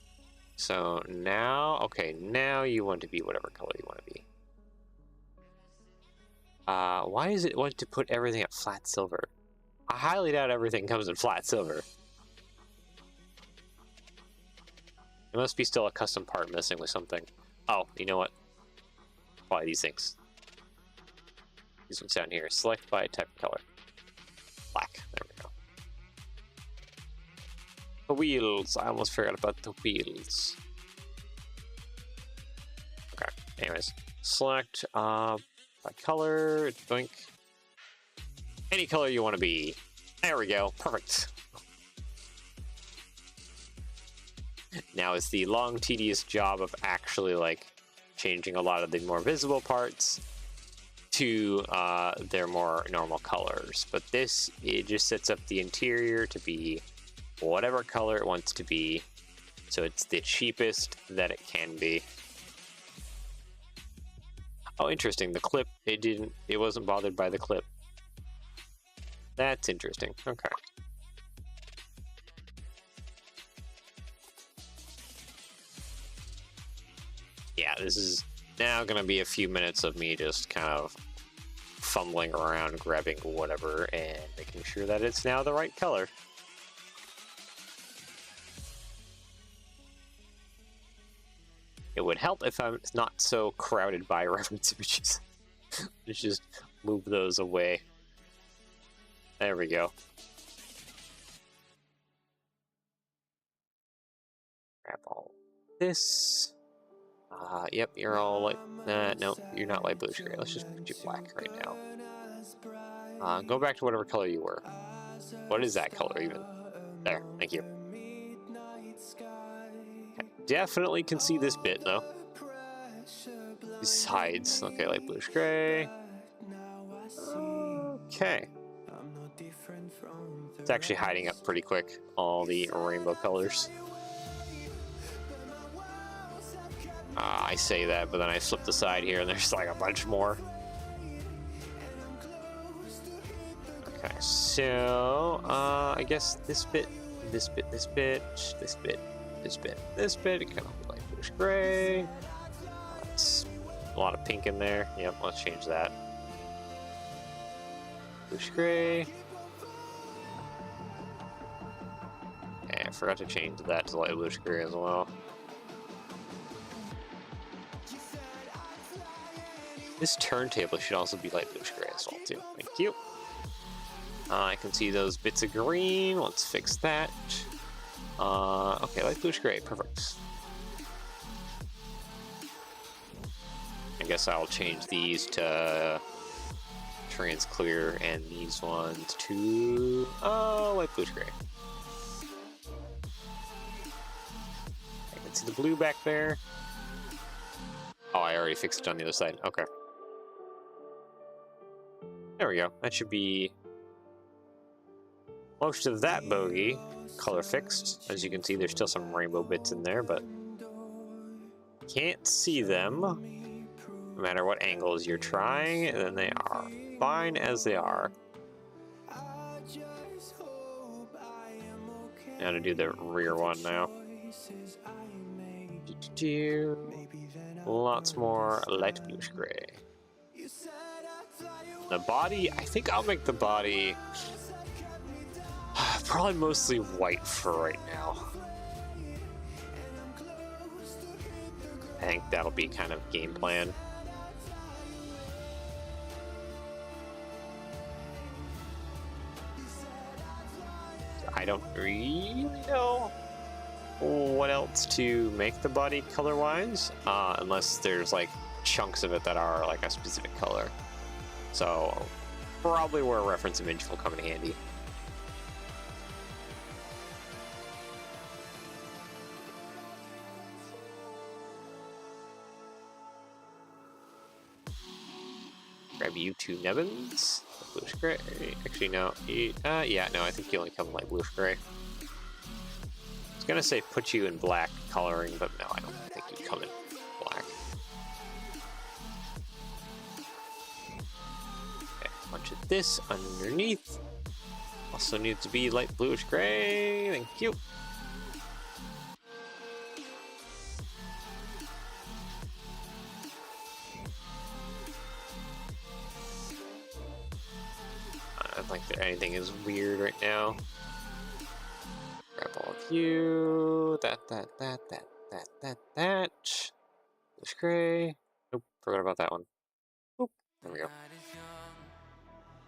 So now, okay, now you want to be whatever color you want to be. Why is it want to put everything at flat silver? I highly doubt everything comes in flat silver. There must be still a custom part missing with something. Oh, you know what? Apply these things. These ones down here. Select by type of color. Black. There we go. The wheels. I almost forgot about the wheels. Okay. Anyways, select by color. Doink. Any color you want to be. There we go. Perfect. Now it's the long, tedious job of actually like changing a lot of the more visible parts to their more normal colors. But this, it just sets up the interior to be whatever color it wants to be, so it's the cheapest that it can be. Oh, interesting. The clip, it wasn't bothered by the clip. That's interesting. Okay. Yeah, this is now gonna be a few minutes of me just kind of fumbling around, grabbing whatever, and making sure that it's now the right color. It would help if I'm not so crowded by reference images. Let's just move those away. There we go. Grab all this. Yep, you're all light. No, you're not light bluish gray. Let's just put you black right now. Go back to whatever color you were. What is that color even? There, thank you. I definitely can see this bit though. These sides. Okay, light bluish gray. Okay. It's actually hiding up pretty quick, all the rainbow colors. I say that, but then I flip the side here and there's like a bunch more. Okay, so I guess this bit, this bit, this bit, this bit, this bit, this bit, it kind of like bluish gray. That's a lot of pink in there. Yep, let's change that. Bluish gray. Okay, I forgot to change that to light bluish gray as well. This turntable should also be light bluish gray as well too. Thank you. I can see those bits of green. Let's fix that. Okay, light bluish gray, perfect. I guess I'll change these to trans clear and these ones to light bluish gray. I can see the blue back there. Oh, I already fixed it on the other side. Okay. There we go. That should be most of that bogey color fixed. As you can see, there's still some rainbow bits in there, but can't see them no matter what angles you're trying, and then they are fine as they are. Now to do the rear one now. Lots more light bluish gray. The body, I think I'll make the body probably mostly white for right now. I think that'll be kind of game plan. I don't really know what else to make the body color-wise, unless there's like chunks of it that are like a specific color. So probably where a reference image will come in handy. Grab you two Nebbins. Bluish gray. Actually, no. Yeah, no, I think you only come in like bluish gray. I was gonna say put you in black coloring, but no, I don't think you come in black. Okay, a bunch of this underneath. Also needs to be light bluish gray. Thank you. I don't think that anything is weird right now. Grab all of you. That. Bluish gray. Nope, forgot about that one. Oop, there we go.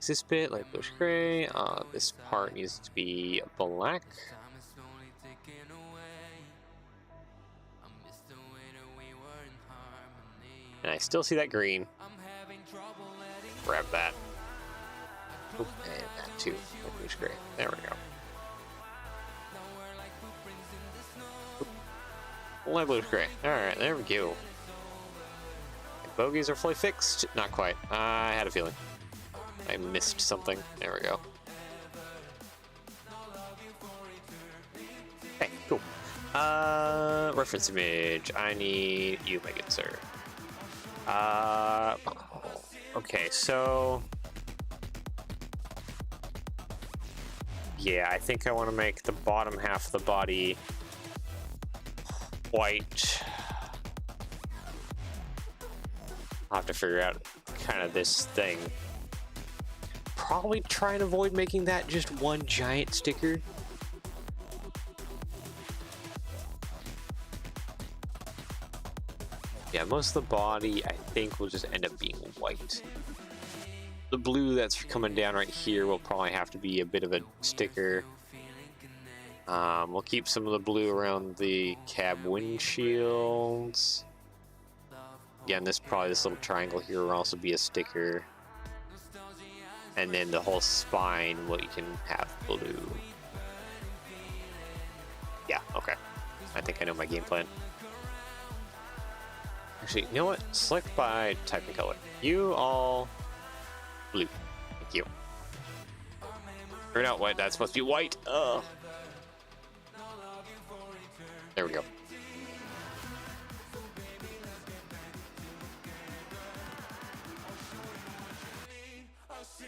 This bit, like bluish gray. This part needs to be black. And I still see that green. Grab that. Oop, and that too, like bluish gray. There we go. Light bluish gray. Alright, there we go. Bogies are fully fixed. Not quite. I had a feeling. I missed something. There we go. Okay, cool. Reference image. I need you, my good sir. Okay, so... yeah, I think I want to make the bottom half of the body white. I'll have to figure out kind of this thing. Probably try and avoid making that just one giant sticker. Yeah, most of the body I think will just end up being white. The blue that's coming down right here will probably have to be a bit of a sticker. We'll keep some of the blue around the cab windshields. Again, this little triangle here will also be a sticker. And then the whole spine, well, you can have blue. Yeah, okay. I think I know my game plan. Actually, you know what? Select by type and color. You all blue. Thank you. Or not white, that's supposed to be white. Ugh. There we go.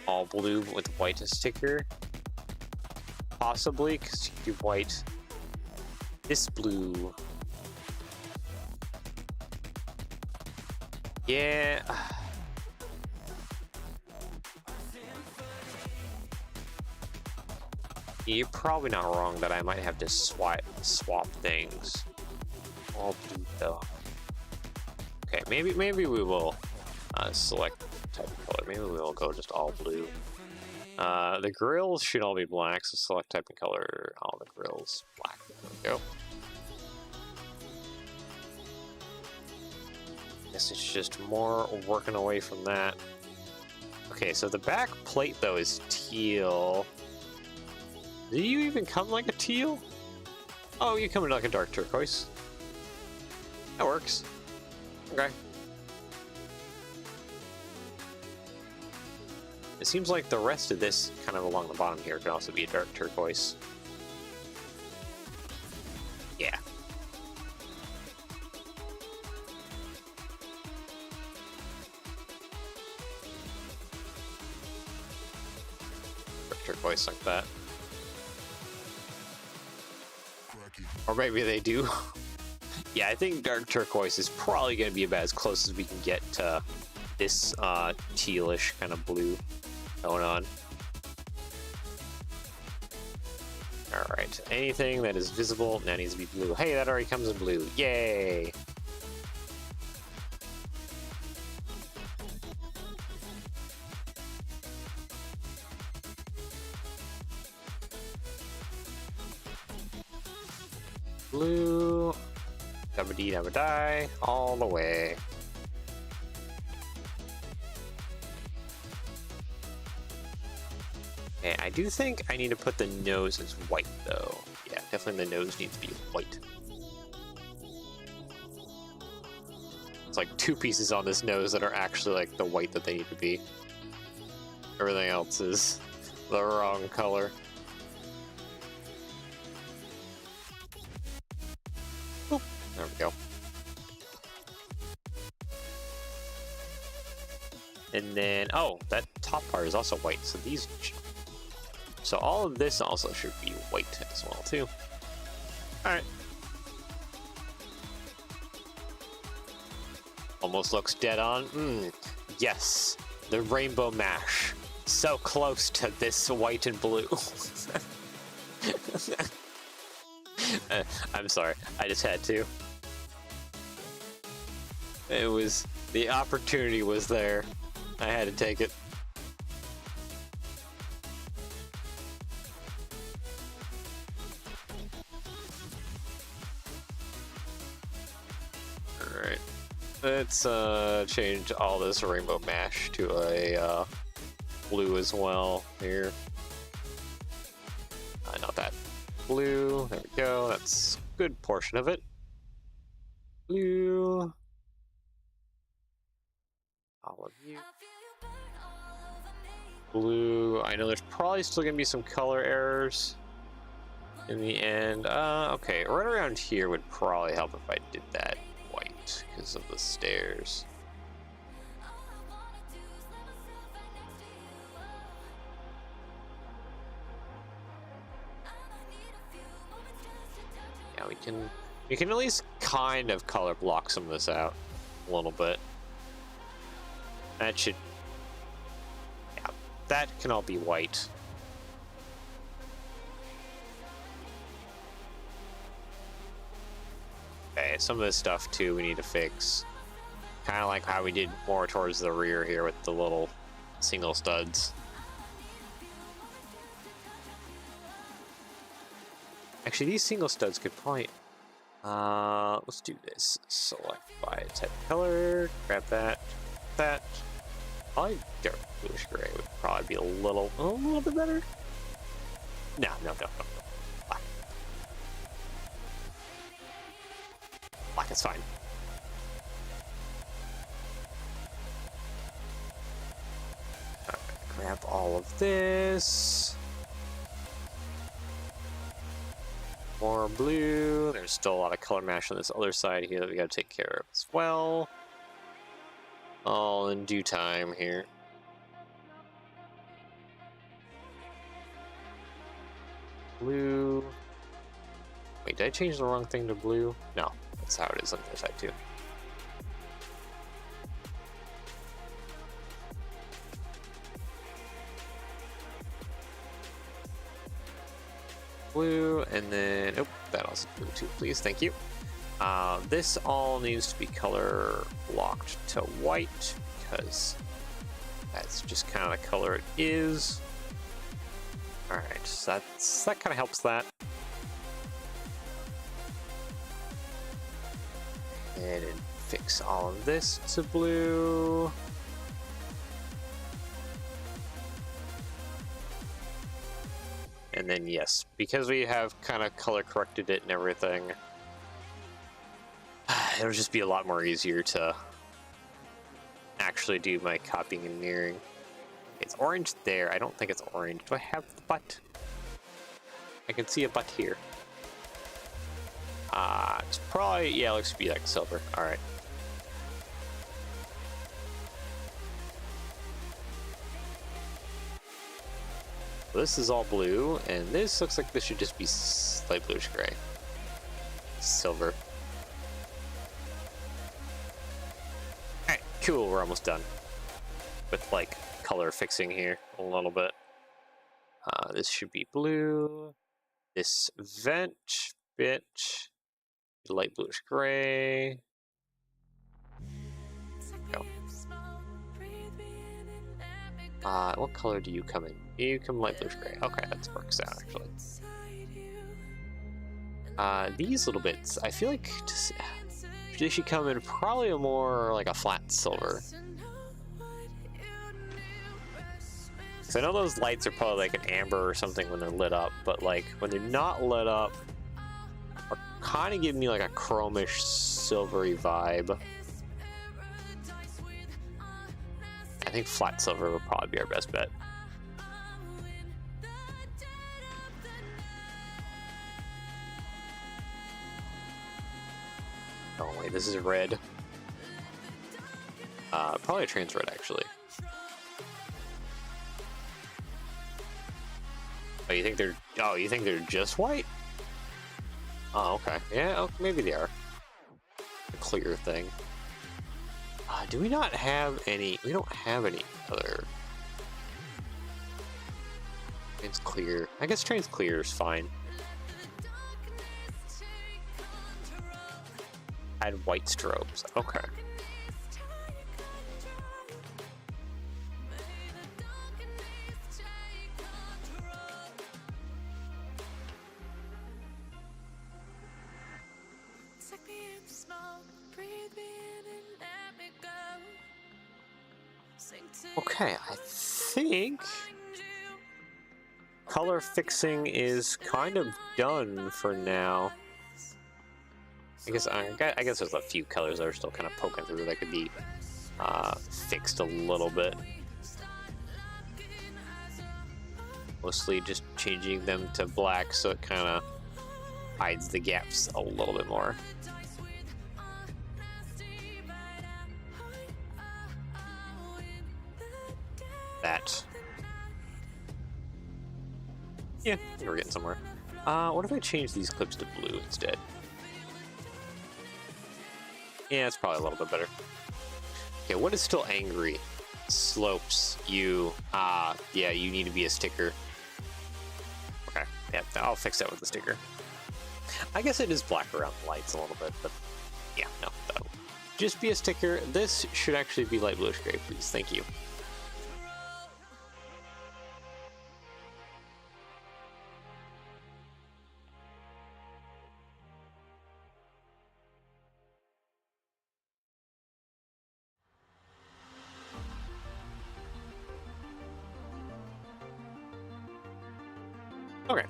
All blue with white sticker. Possibly, because you do white. This blue. Yeah. You're probably not wrong that I might have to swap things. All blue though. Okay, maybe we will select type of color. Maybe we will go just all blue. The grills should all be black, so select type and color. All the grills black. There we go. Guess it's just more working away from that. Okay, so the back plate though is teal. Do you even come like a teal? Oh, you come in like a dark turquoise. That works. Okay. It seems like the rest of this kind of along the bottom here can also be a dark turquoise. Yeah. Dark turquoise like that. Or maybe they do. Yeah, I think dark turquoise is probably going to be about as close as we can get to this tealish kind of blue going on. Alright, anything that is visible now needs to be blue. Hey, that already comes in blue. Yay! Blue, dabba-dee dabba-die, all the way. Okay, I do think I need to put the nose as white though. Yeah, definitely the nose needs to be white. It's like 2 pieces on this nose that are actually like the white that they need to be. Everything else is the wrong color. Boop. There we go. And then, oh, that top part is also white, so these... So all of this also should be white as well, too. Alright. Almost looks dead on. Yes, the rainbow mash. So close to this white and blue. I'm sorry, I just had to. It was, the opportunity was there. I had to take it. Alright. Let's change all this rainbow mash to a blue as well here. Not that. Blue. There we go. That's a good portion of it. Blue. All of you. Blue. I know there's probably still gonna be some color errors in the end. Okay, right around here would probably help if I did that white because of the stairs. Yeah, we can at least kind of color block some of this out a little bit. That should, yeah, that can all be white. Okay, some of this stuff too we need to fix. Kind of like how we did more towards the rear here with the little single studs. Actually, these single studs could probably, let's do this. Select by type color, grab that, that. Probably dark bluish gray would probably be a little bit better. No. Black. Black is fine. Alright, grab all of this. More blue. There's still a lot of color mash on this other side here that we gotta take care of as well. All in due time here. Blue. Wait, did I change the wrong thing to blue? No, that's how it is on the other side too. Blue, and then, oh, that also blue too, please, thank you. This all needs to be color blocked to white because that's just kind of the color it is. All right, so that kind of helps that. And fix all of this to blue. And then yes, because we have kind of color corrected it and everything, it'll just be a lot more easier to actually do my copying and mirroring. It's orange there. I don't think it's orange. Do I have the butt? I can see a butt here. It's probably, yeah, it looks to be like silver. All right. So this is all blue, and this looks like this should just be light bluish gray. Silver. Alright, cool, we're almost done. With like color fixing here a little bit. This should be blue. This vent bit, light bluish gray. Go. What color do you come in? You come light bluish gray. Okay, that works out actually. These little bits, I feel like they should come in probably a more like a flat silver. So I know those lights are probably like an amber or something when they're lit up, but like when they're not lit up, are kind of giving me like a chromish silvery vibe. I think flat silver would probably be our best bet. Oh wait, this is red. Probably a trans red actually. Oh, you think they're? Oh, you think they're just white? Oh, okay. Yeah, oh, maybe they are. A clear thing. Do we not have any? We don't have any other. Trans clear. I guess trans clear is fine. Add white strobes. Okay. Okay, I think color fixing is kind of done for now. I guess there's a few colors that are still kind of poking through that could be fixed a little bit. Mostly just changing them to black so it kind of hides the gaps a little bit more. That. Yeah, we're getting somewhere. What if I change these clips to blue instead? Yeah, it's probably a little bit better. Okay, what is still angry? Slopes, you. Yeah, you need to be a sticker. Okay, yeah, I'll fix that with the sticker. I guess it is black around the lights a little bit, but yeah, no, that'll just be a sticker. This should actually be light bluish gray, please. Thank you. Okay,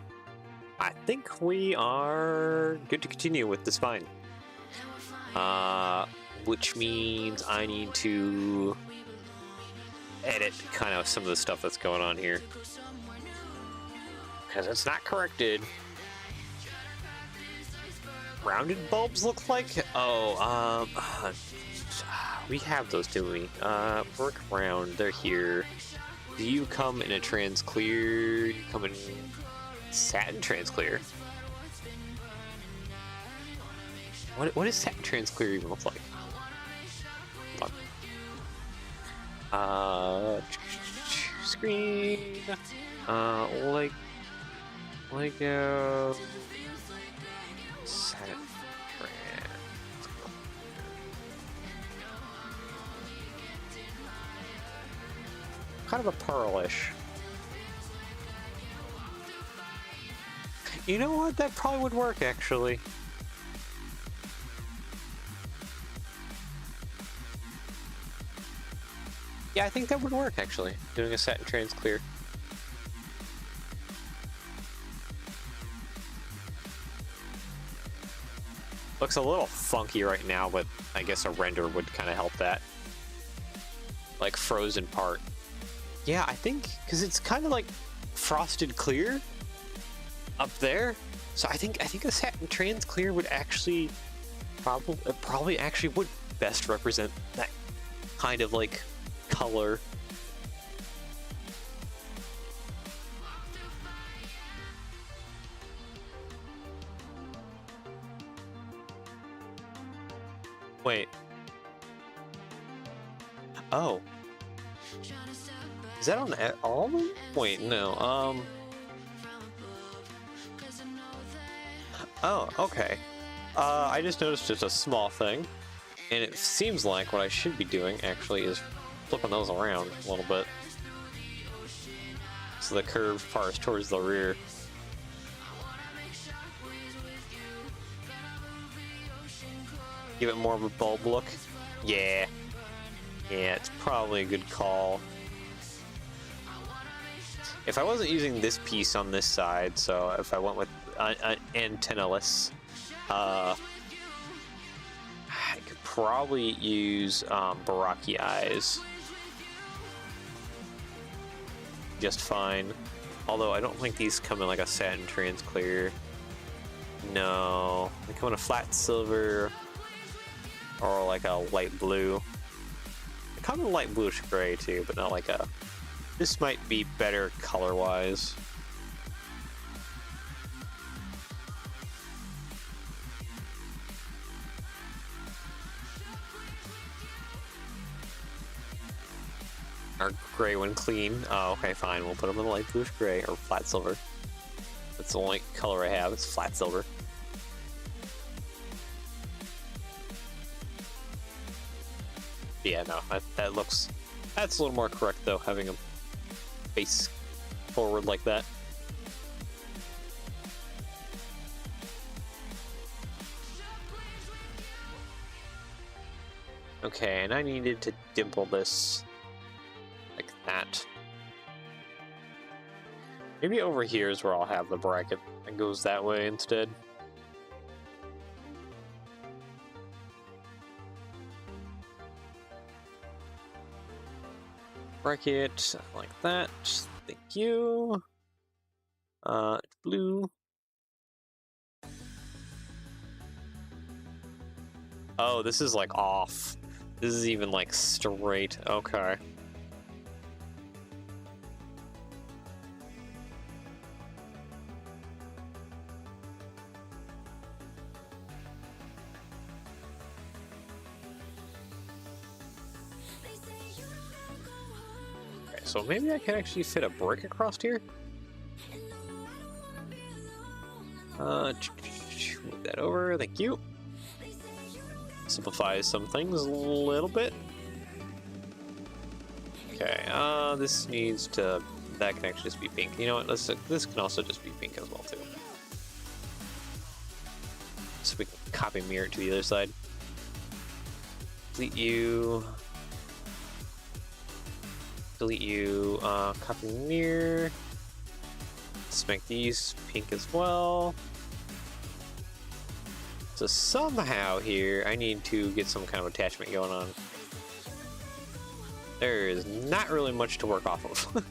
I think we are good to continue with the spine. Which means I need to edit kind of some of the stuff that's going on here. Because it's not corrected. Rounded bulbs look like? Oh, we have those, do we? Work round, they're here. Do you come in a trans clear? You come in satin trans clear. What does satin trans clear even look like? Screen. Lego. Satin trans. Kind of a pearlish. You know what? That probably would work, actually. Yeah, I think that would work, actually. Doing a satin trans clear. Looks a little funky right now, but I guess a render would kind of help that. Like frozen part. Yeah, I think, because it's kind of like frosted clear up there, so I think a satin trans clear would actually probably actually would best represent that kind of like color. Wait. Oh. Is that on all of them? Wait, no. Oh, okay. I just noticed just a small thing, and it seems like what I should be doing actually is flipping those around a little bit, so the curved part is towards the rear. Give it more of a bulb look. Yeah, it's probably a good call. If I wasn't using this piece on this side, so if I went with antennaless, I could probably use Baraki eyes. just fine. Although I don't think these come in like a satin trans clear. No, they come in a flat silver or like a light blue. They come in light bluish gray too, but not like a... This might be better color-wise. Our gray one clean. Oh, okay, fine. We'll put them in the light bluish gray or flat silver. That's the only color I have. It's flat silver. Yeah, no, that looks... That's a little more correct, though, having them face forward like that. Okay, and I needed to dimple this like that. Maybe over here is where I'll have the bracket that goes that way instead. Bracket like that. Thank you. It's blue. Oh, this is like off. This is even like straight. Okay. So maybe I can actually fit a brick across here? Move that over, thank you. Simplifies some things a little bit. Okay, this needs to... That can actually just be pink. You know what, this can also just be pink as well, too. So we can copy and mirror it to the other side. Delete you... Delete you, copy mirror. Let's make these pink as well. So somehow here, I need to get some kind of attachment going on. There is not really much to work off of.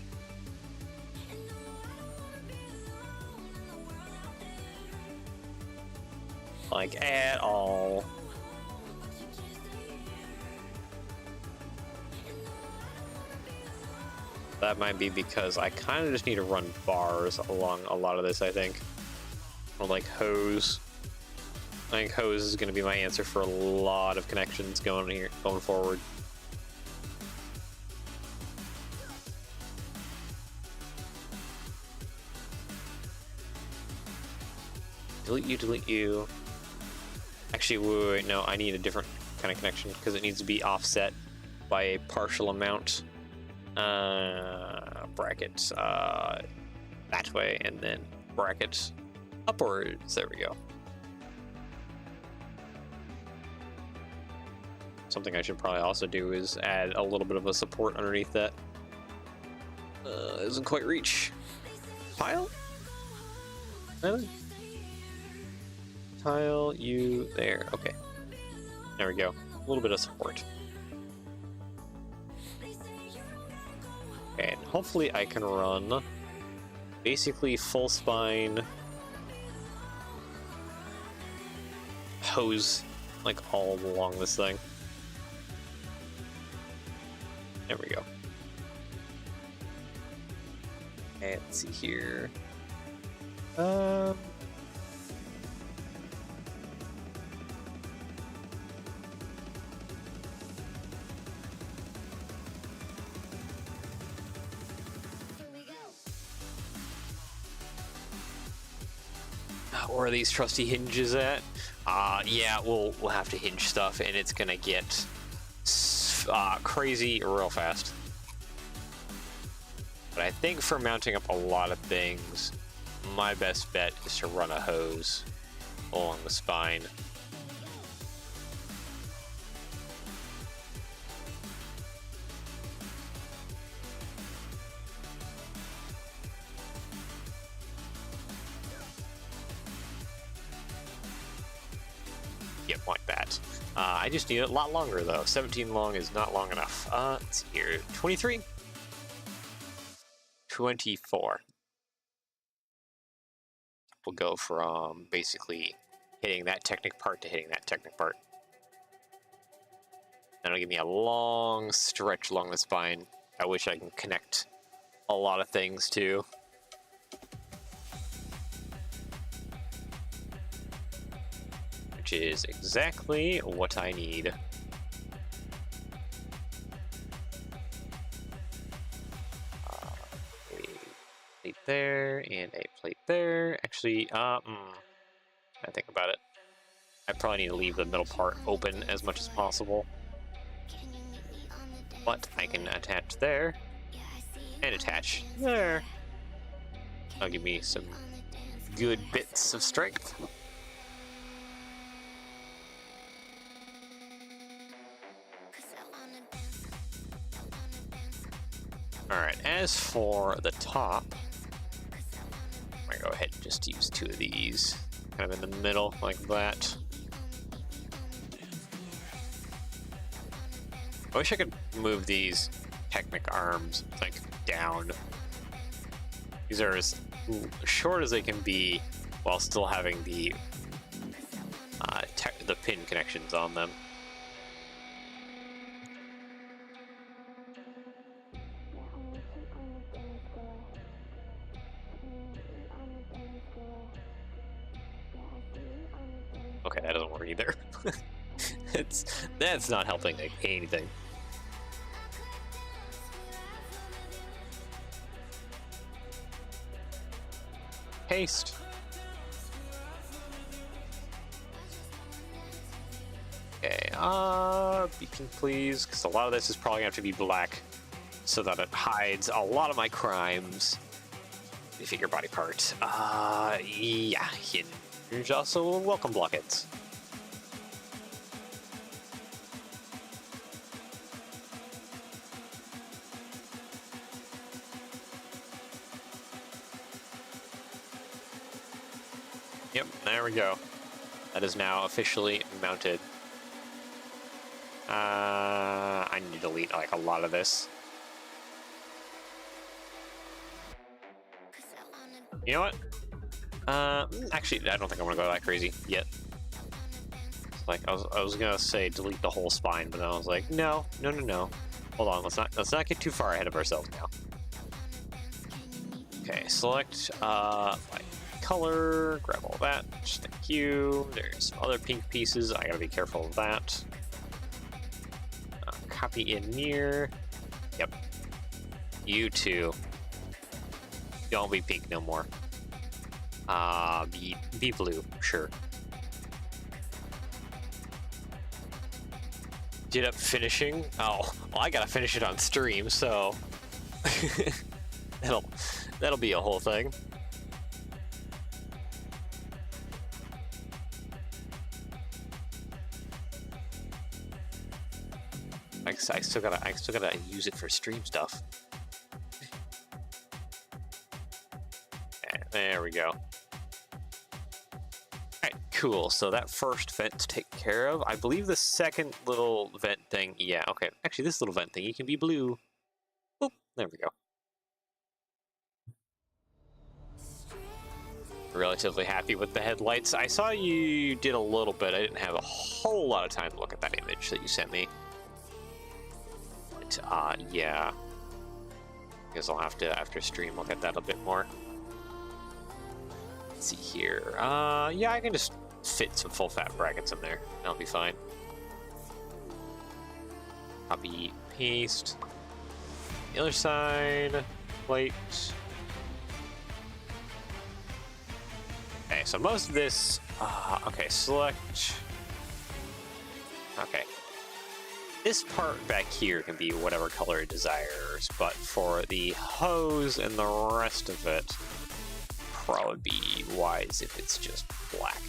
Like, at all. That might be because I kind of just need to run bars along a lot of this, I think. Or like hose. I think hose is going to be my answer for a lot of connections going forward. Delete you, delete you. Actually, wait, no, I need a different kind of connection because it needs to be offset by a partial amount. Brackets that way, and then brackets upwards. There we go. Something I should probably also do is add a little bit of a support underneath that. Doesn't quite reach. Tile? Really? Tile you there. Okay. There we go. A little bit of support. And hopefully I can run basically full spine hose like all along this thing. There we go. Okay, let's see here. Where are these trusty hinges at? Yeah, we'll have to hinge stuff, and it's gonna get crazy real fast. But I think for mounting up a lot of things, my best bet is to run a hose along the spine. Yep, like that. I just need it a lot longer though. 17 long is not long enough. Let's see here. 23. 24. We'll go from basically hitting that Technic part to hitting that Technic part. That'll give me a long stretch along the spine. I wish I can connect a lot of things too. Which is exactly what I need. A plate there and a plate there. Actually, I think about it. I probably need to leave the middle part open as much as possible. But I can attach there and attach there. That'll give me some good bits of strength. Alright, as for the top, I'm gonna go ahead and just use 2 of these, kind of in the middle, like that. I wish I could move these Technic arms, like, down. These are as short as they can be, while still having the pin connections on them. Okay, that doesn't work either. That's not helping anything. Paste. Okay, beacon please, because a lot of this is probably gonna have to be black so that it hides a lot of my crimes. Figure body part. Yeah, hidden. There's also welcome blockheads. Yep, there we go. That is now officially mounted. I need to delete like a lot of this. You know what? Actually, I don't think I'm gonna go that crazy yet. Like I was gonna say delete the whole spine, but then I was like, no. Hold on, let's not get too far ahead of ourselves now. Okay, select like color, grab all that. Thank you. There's some other pink pieces. I gotta be careful of that. Copy in near. Yep. You too. Don't be pink no more. Be blue, sure. Did up finishing? Oh, well, I gotta finish it on stream, so that'll be a whole thing. I still gotta use it for stream stuff. There we go. Alright, cool. So that first vent's taken care of. I believe the second little vent thing, yeah, okay. Actually, this little vent thing, you can be blue. Boop, there we go. Relatively happy with the headlights. I saw you did a little bit. I didn't have a whole lot of time to look at that image that you sent me. But, yeah. I guess I'll have to, after stream, look at that a bit more. Let's see here. Yeah, I can just fit some full fat brackets in there. That'll be fine. Copy, paste. The other side, plate. Okay, so most of this, okay, select. Okay. This part back here can be whatever color it desires, but for the hose and the rest of it, probably be wise if it's just black.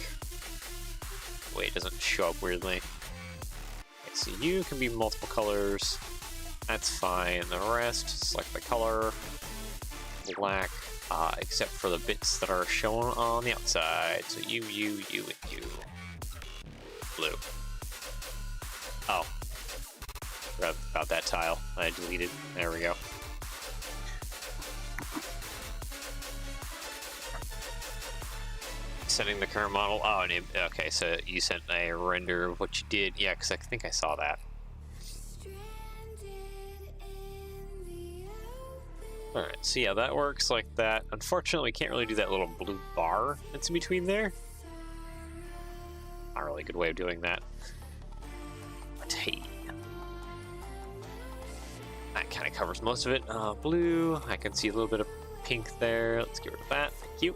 That way it doesn't show up weirdly. Okay, so you can be multiple colors. That's fine. The rest, select the color. Black, except for the bits that are shown on the outside. So you, and you. Blue. Oh. Forgot about that tile I deleted. There we go. setting the current model. Oh, and okay, so you sent a render of what you did. Yeah, because I think I saw that. Alright, so yeah, that works like that. Unfortunately, we can't really do that little blue bar that's in between there. Not really a good way of doing that. But hey. That kind of covers most of it. Blue, I can see a little bit of pink there. Let's get rid of that. Thank you.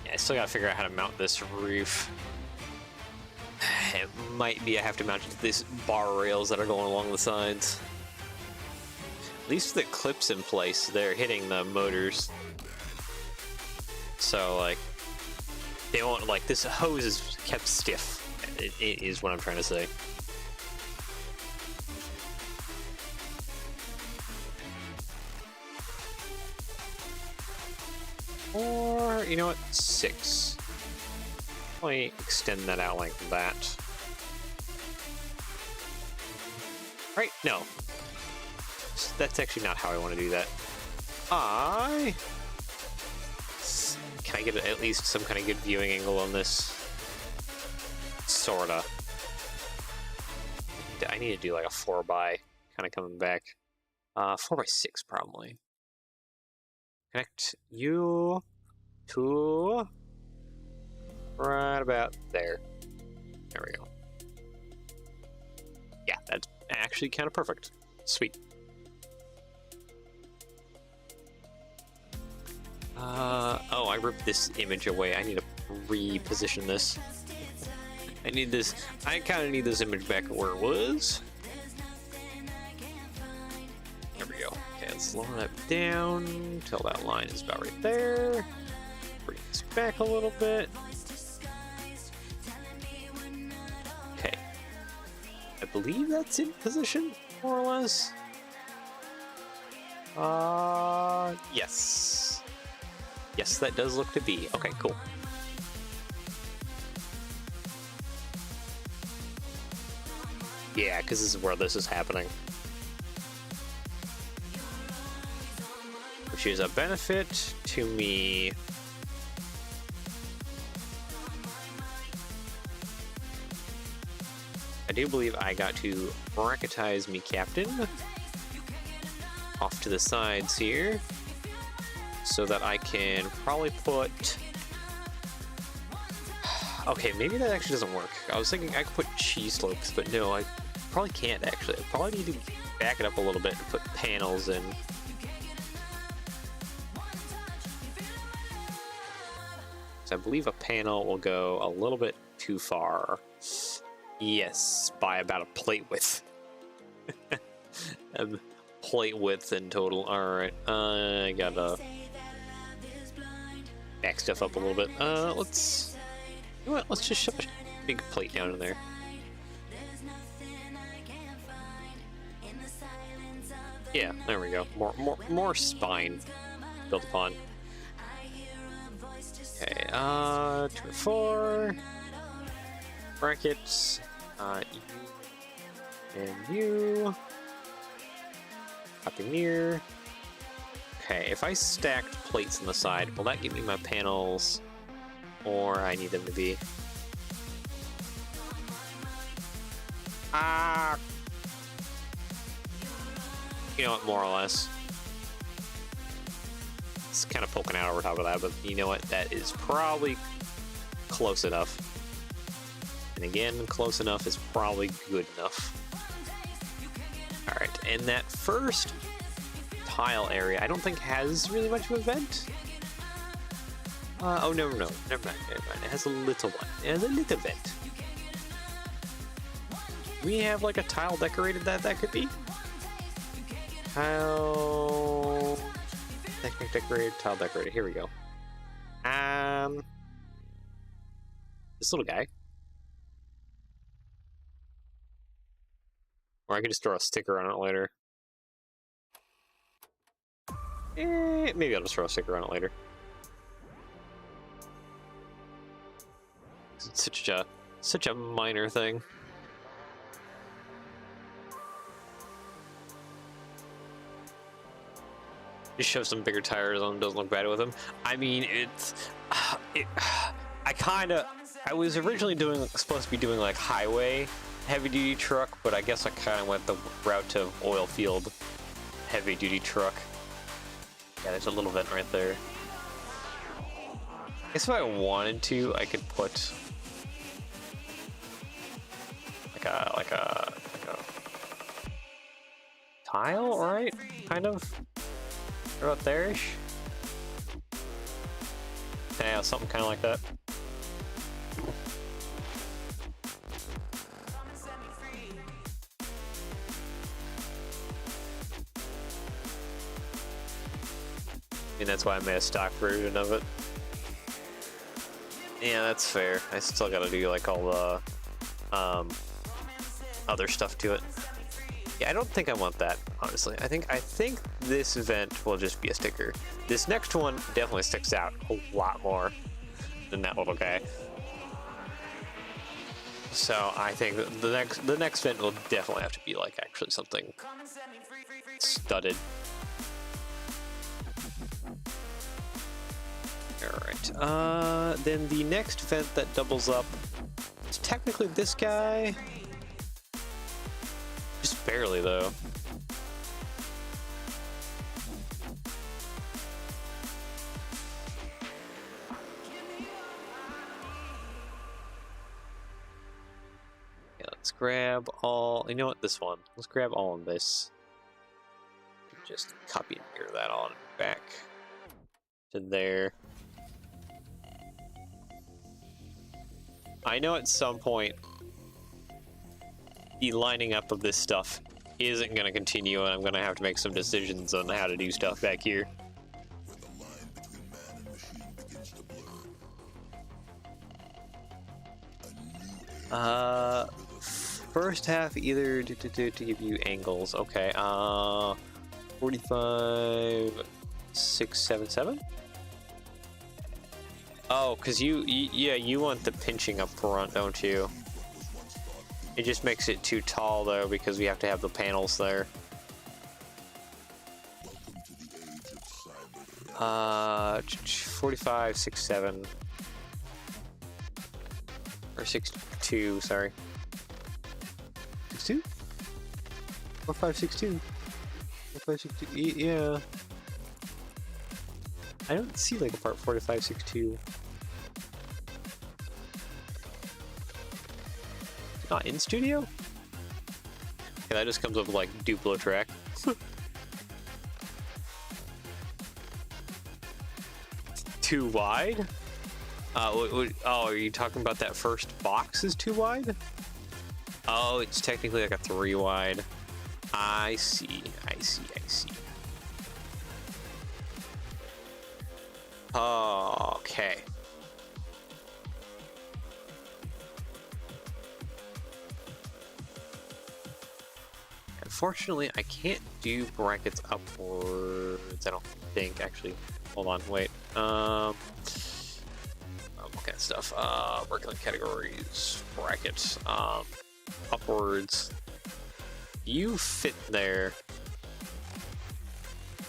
Yeah, I still gotta figure out how to mount this roof. It might be I have to mount it to these bar rails that are going along the sides. At least the clips in place, they're hitting the motors. So, like, they won't, like, this hose is kept stiff. It is what I'm trying to say. Or, you know what, 6. Probably extend that out like that. Right? No. That's actually not how I want to do that. Can I get at least some kind of good viewing angle on this? Sorta. I need to do like a 4x kind of coming back. 4x6 probably. Connect you to right about there. There we go. Yeah, that's actually kind of perfect. Sweet. Oh, I ripped this image away. I need to reposition this. I need this. I kind of need this image back where it was. There we go. Okay, let's slow that down until that line is about right there. Bring this back a little bit. Okay. I believe that's in position, more or less. Yes. Yes, that does look to be. Okay, cool. Yeah, because this is where this is happening. Which is a benefit to me. I do believe I got to bracketize me captain off to the sides here, so that I can probably put... Okay, maybe that actually doesn't work. I was thinking I could put cheese slopes, but no, I probably can't actually. I probably need to back it up a little bit and put panels in. So I believe a panel will go a little bit too far. Yes, by about a plate width. Plate width in total. Alright, I gotta back stuff up a little bit. Let's... You know what? Let's just shove a big plate down in there. Yeah, there we go. More spine built upon. Okay, 2 and 4 brackets, and you. Copy near. Okay, if I stacked plates on the side, will that give me my panels? Or I need them to be... You know what, more or less. It's kind of poking out over top of that, but you know what, that is probably close enough. And again, close enough is probably good enough. Alright, and that first tile area, I don't think has really much of a vent. Oh, no, never mind. It has a little one. It has a little vent. We have like a tile decorated that could be? Tile... Technic decorated, tile decorated. Here we go. This little guy. Or I could just throw a sticker on it later. Maybe I'll just throw a sticker on it later. It's such a minor thing. Just shove some bigger tires on. Doesn't look bad with them. I mean, I was originally supposed to be doing like highway heavy duty truck, but I guess I kind of went the route to oil field heavy duty truck. Yeah, there's a little vent right there. I guess if I wanted to, I could put like a tile, right? Kind of. About there-ish. Yeah, something kind of like that. I mean, that's why I made a stock version of it. Yeah, that's fair. I still gotta do like all the other stuff to it. Yeah, I don't think I want that, honestly. I think this event will just be a sticker. This next one definitely sticks out a lot more than that little guy. So I think the next event will definitely have to be like actually something studded. Alright, then the next event that doubles up is technically this guy. Just barely, though. Yeah, let's grab all... You know what? This one. Let's grab all of this. Just copy and mirror that on back to there. I know at some point the lining up of this stuff isn't going to continue, and I'm going to have to make some decisions on how to do stuff back here. First half either to give you angles. Okay, 45, 6, 7, 7? Oh, because you want the pinching up front, don't you? It just makes it too tall, though, because we have to have the panels there. 45, 6, 7. Or 62, sorry. 62? 45, 62. 45, 62, yeah. I don't see like a part 45, 62. Not in studio? Okay, that just comes up with like Duplo track. Too wide? Oh, are you talking about that first box is too wide? Oh, it's technically like a 3 wide. I see. Oh, okay. Unfortunately, I can't do brackets upwards, I don't think, actually. Hold on, wait. What kind of stuff? Working categories, brackets, upwards. You fit there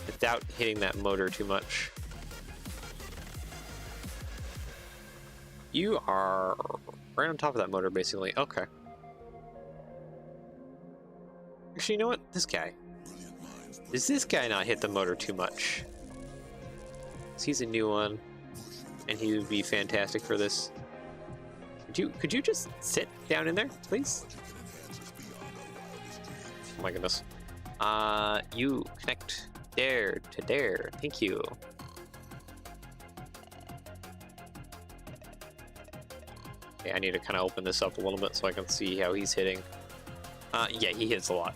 without hitting that motor too much. You are right on top of that motor, basically. Okay. Actually, you know what? This guy. Does this guy not hit the motor too much? 'Cause he's a new one, and he would be fantastic for this. Could you just sit down in there, please? Oh my goodness. You connect there to there. Thank you. Okay, I need to kind of open this up a little bit so I can see how he's hitting. Yeah, he hits a lot.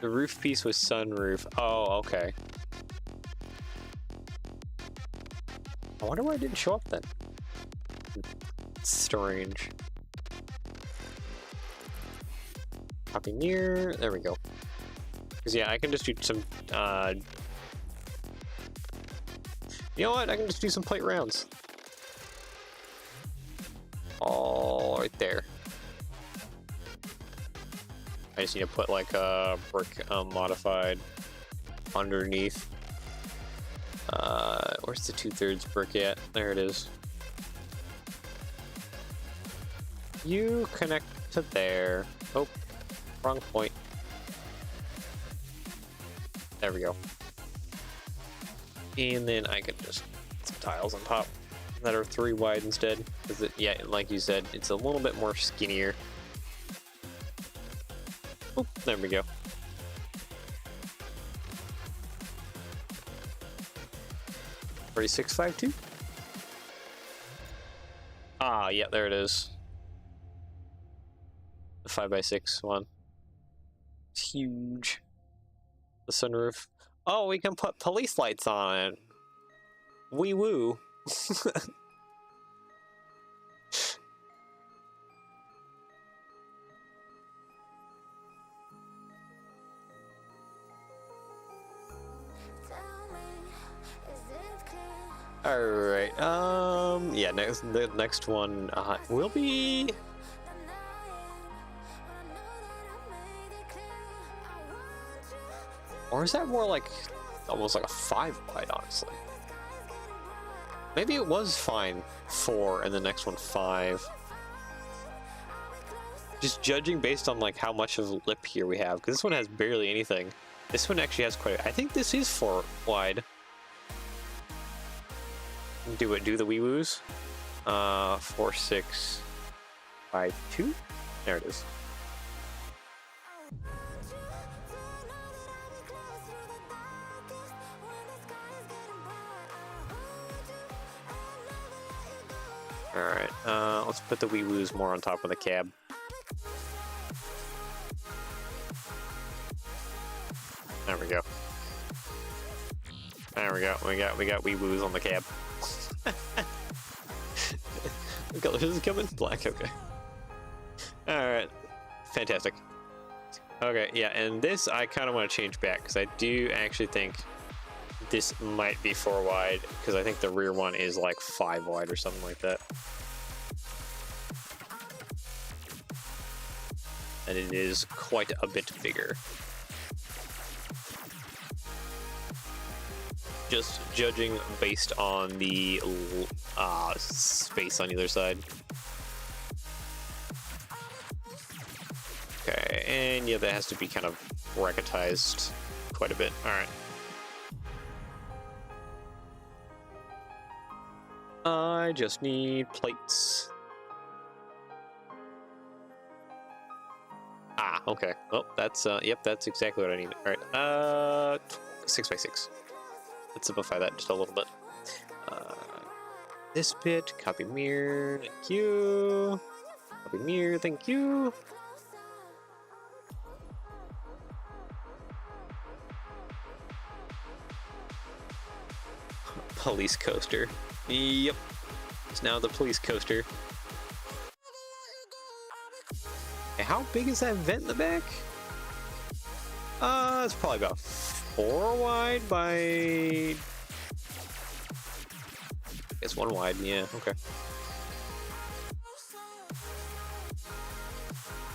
The roof piece was sunroof. Oh, okay. I wonder why it didn't show up then. Strange. Copy near. There we go. Because, yeah, I can just do some... You know what? I can just do some plate rounds. All right there. just need to put like a brick modified underneath. Where's the 2/3 brick at? There it is. You connect to there. Oh, wrong point. There we go. And then I could just put some tiles on top that are 3 wide instead. Because it, yeah, like you said, it's a little bit more skinnier. Oop, there we go. $36.52. Ah, yeah, there it is. The 5x6 one. It's huge. The sunroof. Oh, we can put police lights on it. Wee woo. Alright, yeah, the next one, will be... Or is that more like, almost like a 5 wide, honestly? Maybe it was fine 4 and the next one 5. Just judging based on like how much of lip here we have, because this one has barely anything. This one actually has quite I think this is 4 wide. Do the wee woos. 4, 6, 5, 2. There it is. Alright, let's put the wee woos more on top of the cab. There we go. There we go. We got wee woos on the cab. What color is it coming? Black, okay. Alright. Fantastic. Okay, yeah, and this I kind of want to change back, because I do actually think this might be 4 wide, because I think the rear one is like 5 wide or something like that. And it is quite a bit bigger. Just judging based on the space on either side. Okay, and yeah, that has to be kind of bracketized quite a bit. Alright. I just need plates. Ah, okay. Well, that's, yep, that's exactly what I need. Alright, 6x6. Let's simplify that just a little bit. This bit, copy mirror, thank you. Copy mirror, thank you. Police coaster. Yep. It's now the police coaster. Okay, how big is that vent in the back? It's probably about 4 wide by... I guess 1 wide, yeah, okay. I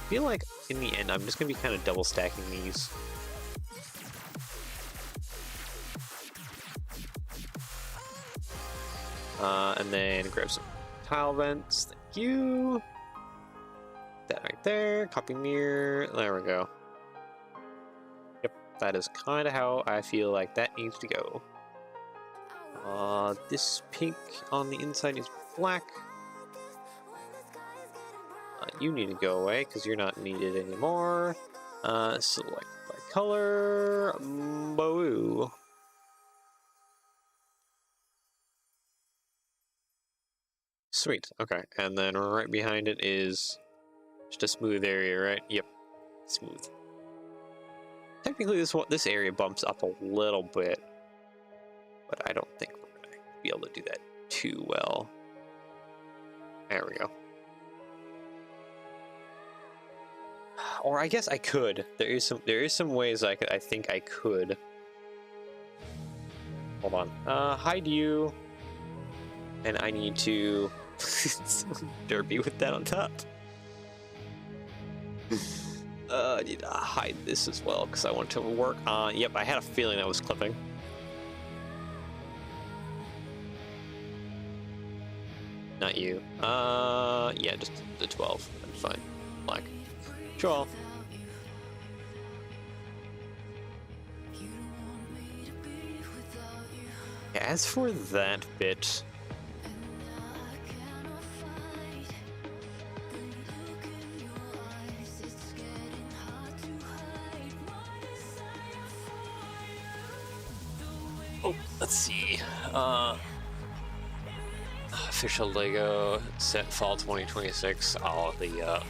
feel like in the end I'm just gonna be kind of double stacking these. And then grab some tile vents, thank you. That right there, copy mirror, there we go. Yep, that is kind of how I feel like that needs to go. This pink on the inside is black. You need to go away because you're not needed anymore. Select by color, boo. Sweet, okay, and then right behind it is just a smooth area, right? Yep, smooth. Technically, this area bumps up a little bit, but I don't think we're gonna be able to do that too well. There we go. Or I guess I could. There is some ways I think I could. Hold on. Hide you. And I need to derpy with that on top. I need to hide this as well because I want to work on. Yep, I had a feeling that was clipping. Not you. Yeah, just the 12. I'm fine. Black. Sure. As for that bit, oh, let's see. Official Lego set fall 2026. Oh, the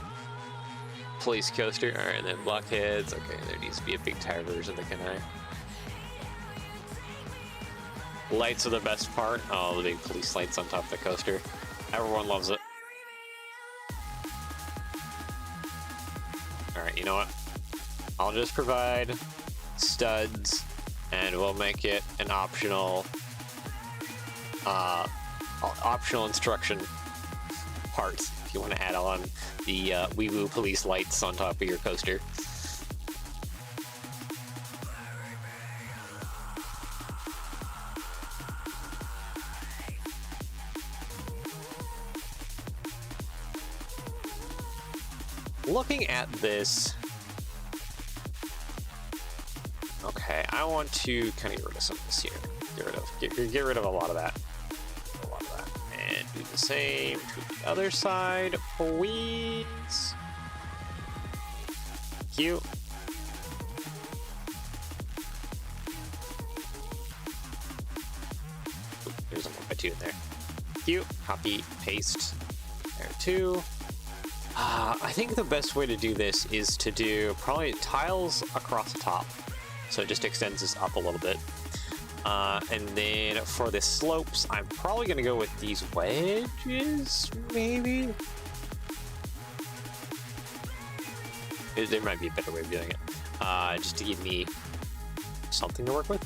police coaster. All right, and then blockheads. Okay, there needs to be a big tire version that can Lights are the best part. Oh, the big police lights on top of the coaster. Everyone loves it. Alright, you know what? I'll just provide studs and we'll make it an optional instruction part if you want to add on the Wee Woo police lights on top of your coaster. Looking at this, okay, I want to kind of get rid of some of this here. Get rid of a lot of that. And do the same to the other side, please. Cute. Ooh, there's a 1x2 in there. Cute. Copy, paste. There too. I think the best way to do this is to do probably tiles across the top. So it just extends this up a little bit. And then for the slopes, I'm probably going to go with these wedges, maybe? There might be a better way of doing it. Just to give me something to work with.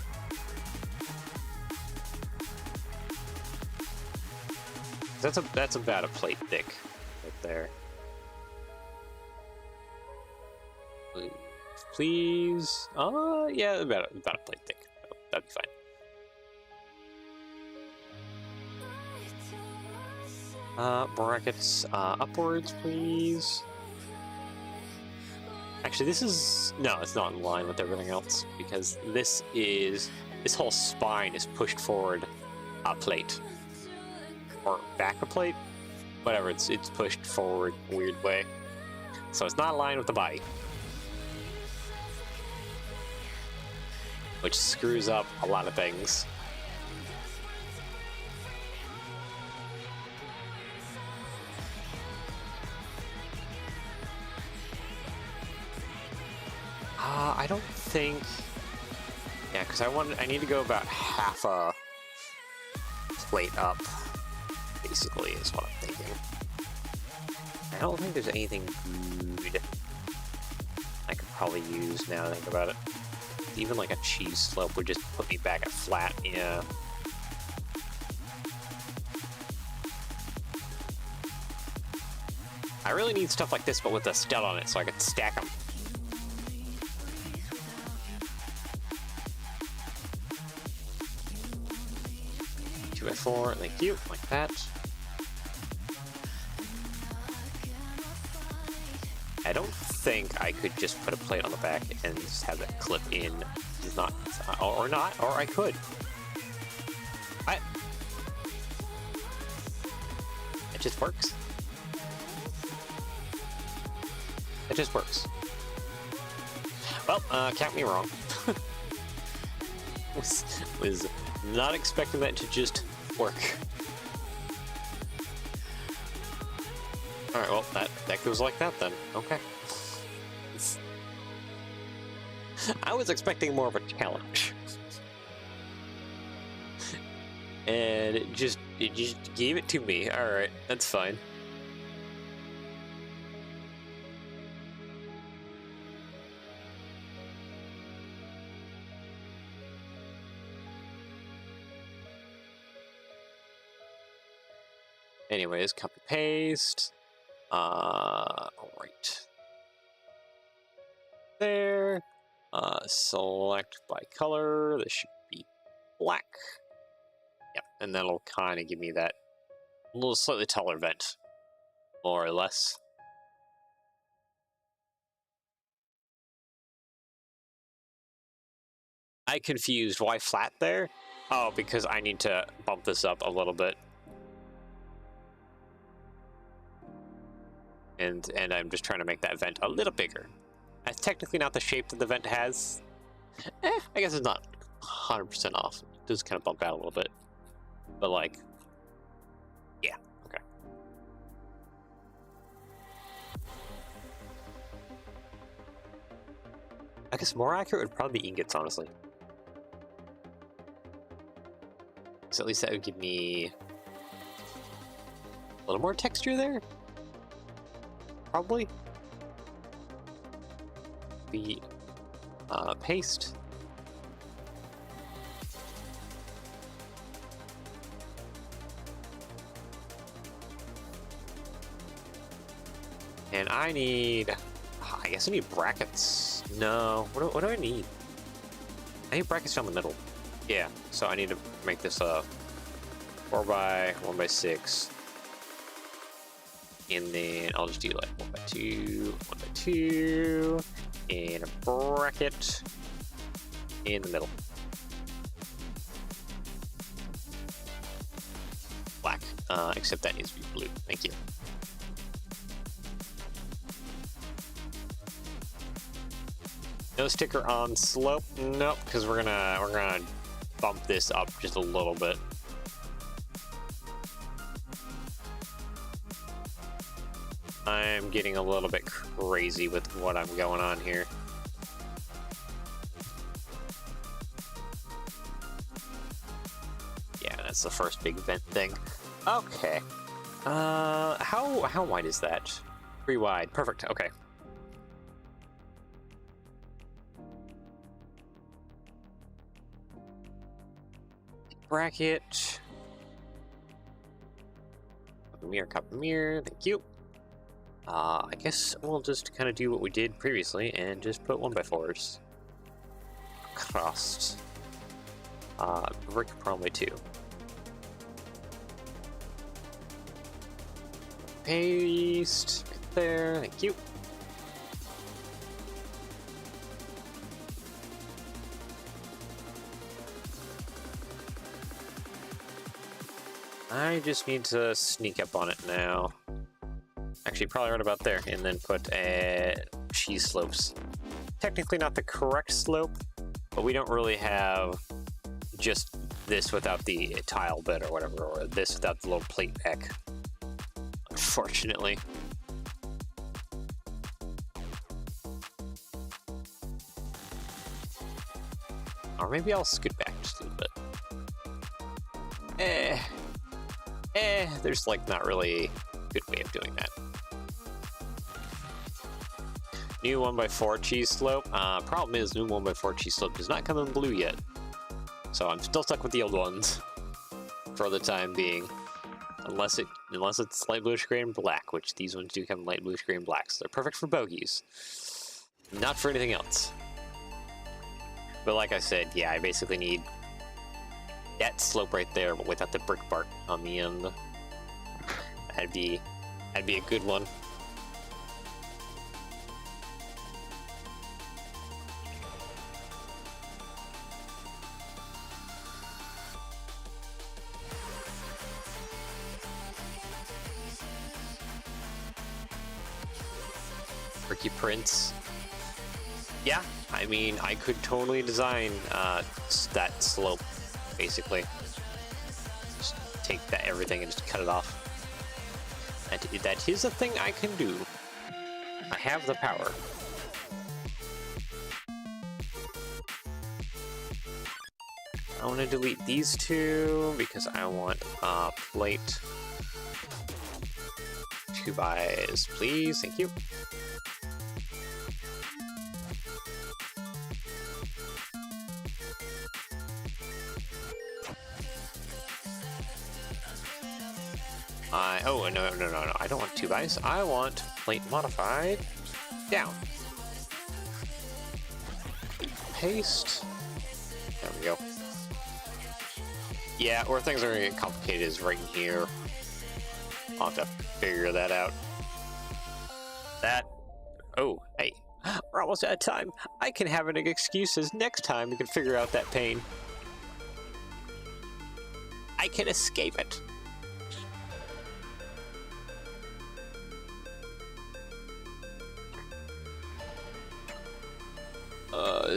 That's about a plate thick right there. Please. Yeah, about a plate thick. That'd be fine. Brackets upwards, please. Actually, this is no, it's not in line with everything else because this whole spine is pushed forward a plate or back a plate, whatever. It's pushed forward a weird way, so it's not aligned with the body. Which screws up a lot of things. I don't think... Yeah, because I need to go about half a plate up, basically, is what I'm thinking. I don't think there's anything good I could probably use now that I think about it. Even like a cheese slope would just put me back at flat, yeah. I really need stuff like this, but with a stud on it, so I can stack them. Two by four, thank you, like that. I don't think I could just put a plate on the back and just have that clip in. It's not, or I could. It just works. It just works. Well, count me wrong. was not expecting that to just work. Alright, well, that goes like that then. Okay. I was expecting more of a challenge. And it just gave it to me. Alright, that's fine. Anyways, copy paste. Alright. there. Select by color. This should be black. Yep, and that'll kind of give me that little slightly taller vent, more or less. I confused. Why flat there? Oh, because I need to bump this up a little bit. And I'm just trying to make that vent a little bigger. That's technically not the shape that the vent has. I guess it's not 100% off. It does kind of bump out a little bit. But like, yeah, okay. I guess more accurate would probably be ingots, honestly. So at least that would give me a little more texture there. Probably. The paste. And I need, I guess I need brackets. No, what do I need? I need brackets down the middle. Yeah, so I need to make this a 4x1x6. And then I'll just do like 1x2, 1x2, and a bracket in the middle. Black, except that needs to be blue. Thank you. No sticker on slope. Nope, because we're gonna bump this up just a little bit. I'm getting a little bit crazy with what I'm going on here. Yeah, that's the first big vent thing. Okay. How wide is that? Pretty wide. Perfect. Okay. Bracket. Copper mirror. Thank you. I guess we'll just kind of do what we did previously and just put 1x4s across. Brick probably 2. Paste right there. Thank you. I just need to sneak up on it now. Actually, probably right about there, and then put cheese slopes. Technically not the correct slope, but we don't really have just this without the tile bit or whatever, or this without the little plate back, unfortunately. Or maybe I'll scoot back just a little bit. There's like not really a good way of doing that. New 1x4 cheese slope. Problem is, new 1x4 cheese slope does not come in blue yet. So I'm still stuck with the old ones for the time being. Unless it's light bluish gray and black, which these ones do come in light bluish gray and black, so they're perfect for bogeys. Not for anything else. But like I said, yeah, I basically need that slope right there, but without the brick bark on the end. That'd be a good one. Bricky prints. Yeah, I mean, I could totally design that slope, basically. Just take that everything and just cut it off. That is a thing I can do. I have the power. I want to delete these two because I want plate 2x, please. Thank you. Oh, no, I don't want 2x. I want plate modified down. paste. There we go. Yeah, where things are gonna get complicated is right in here. I'll have to figure that out. Oh, hey, we're almost out of time. I can have an excuses next time we can figure out that pain. I can escape it.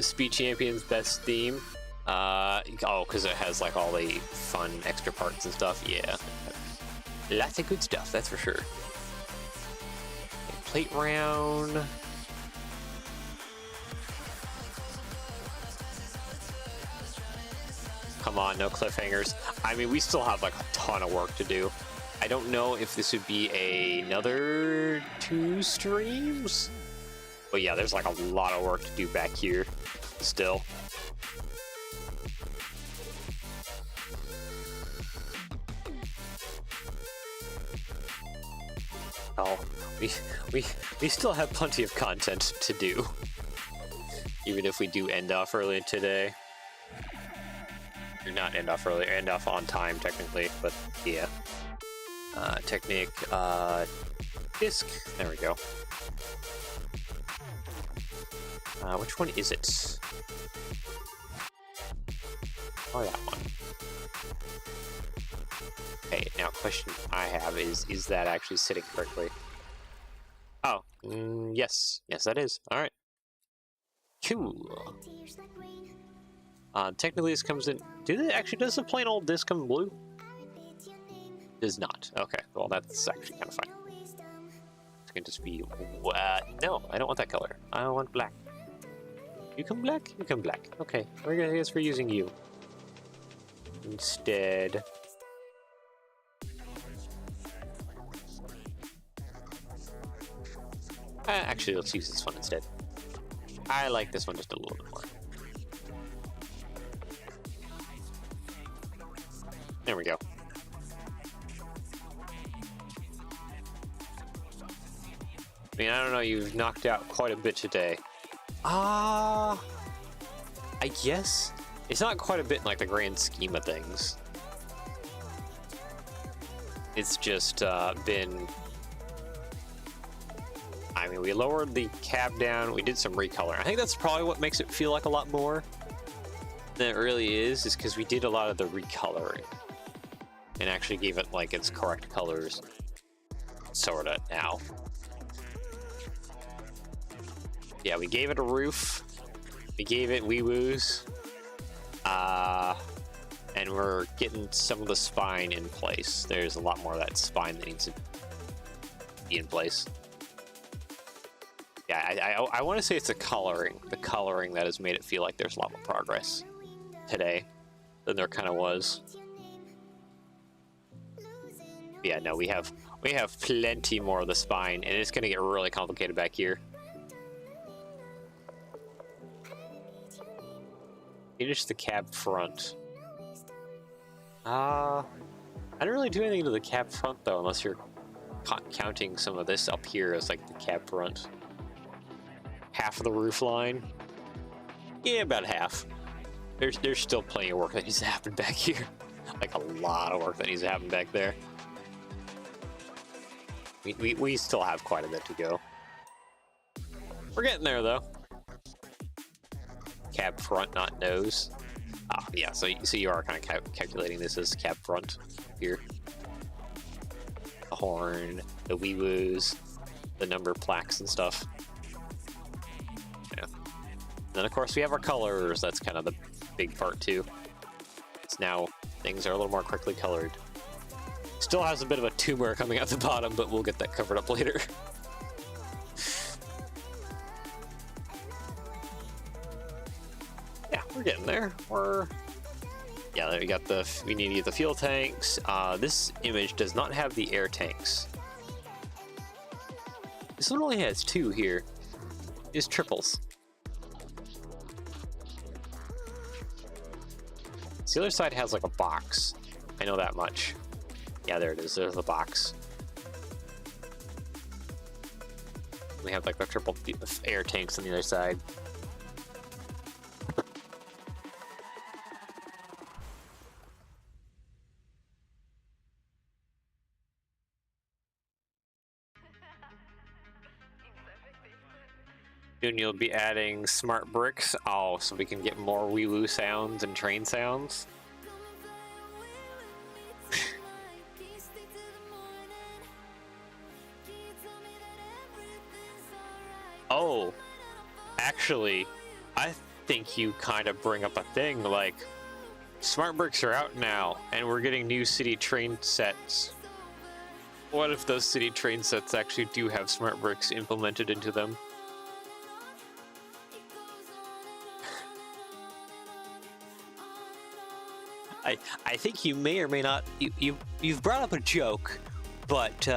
Speed Champion's best theme. Oh, because it has like all the fun extra parts and stuff. Yeah, lots of good stuff. That's for sure. Plate round. Come on, no cliffhangers. I mean, we still have like a ton of work to do. I don't know if this would be another 2 streams. But yeah, there's like a lot of work to do back here still. Oh, we still have plenty of content to do. Even if we do end off early today. Or not end off early, end off on time technically, but yeah. Technic, disc, there we go. Which one is it? Oh, that one. Okay, now question I have is that actually sitting correctly? Oh, yes. Yes, that is. Alright. Cool. Technically this comes in... does the plain old disc come in blue? Does not. Okay, well that's actually kind of fine. It's going to just be... no, I don't want that color. I want black. You come black? You come black. Okay, I guess we're using you. Instead... actually, let's use this one instead. I like this one just a little bit more. There we go. I mean, I don't know, you've knocked out quite a bit today. I guess. It's not quite a bit in like the grand scheme of things. It's just been... I mean, we lowered the cab down, we did some recolor. I think that's probably what makes it feel like a lot more than it really is because we did a lot of the recoloring. And actually gave it like its correct colors. Sorta now. Yeah, we gave it a roof. We gave it wee-woos. And we're getting some of the spine in place. There's a lot more of that spine that needs to be in place. Yeah, I want to say it's the coloring that has made it feel like there's a lot more progress today than there kind of was. Yeah, no, we have plenty more of the spine, and it's gonna get really complicated back here. Finish the cab front. I didn't really do anything to the cab front though, unless you're counting some of this up here as like the cab front. Half of the roof line. Yeah, about half. There's still plenty of work that needs to happen back here. Like a lot of work that needs to happen back there. We still have quite a bit to go. We're getting there though. Cab front, not nose. Yeah, so you are kind of calculating this as cab front here. The horn, the wee-woos, the number plaques and stuff. Yeah. And then of course we have our colors. That's kind of the big part too. It's now things are a little more quickly colored. Still has a bit of a tumor coming out the bottom, but we'll get that covered up later. Yeah, we're getting there. Yeah, there we got we need to get the fuel tanks. This image does not have the air tanks. This one only has 2 here. It's triples. The other side has like a box. I know that much. Yeah, there it is. There's the box. We have like the triple air tanks on the other side. Soon you'll be adding smart bricks. Oh, so we can get more wee woo sounds and train sounds. Oh, actually, I think you kind of bring up a thing, like, smart bricks are out now, and we're getting new city train sets. What if those city train sets actually do have smart bricks implemented into them? I think you may or may not, you've brought up a joke, but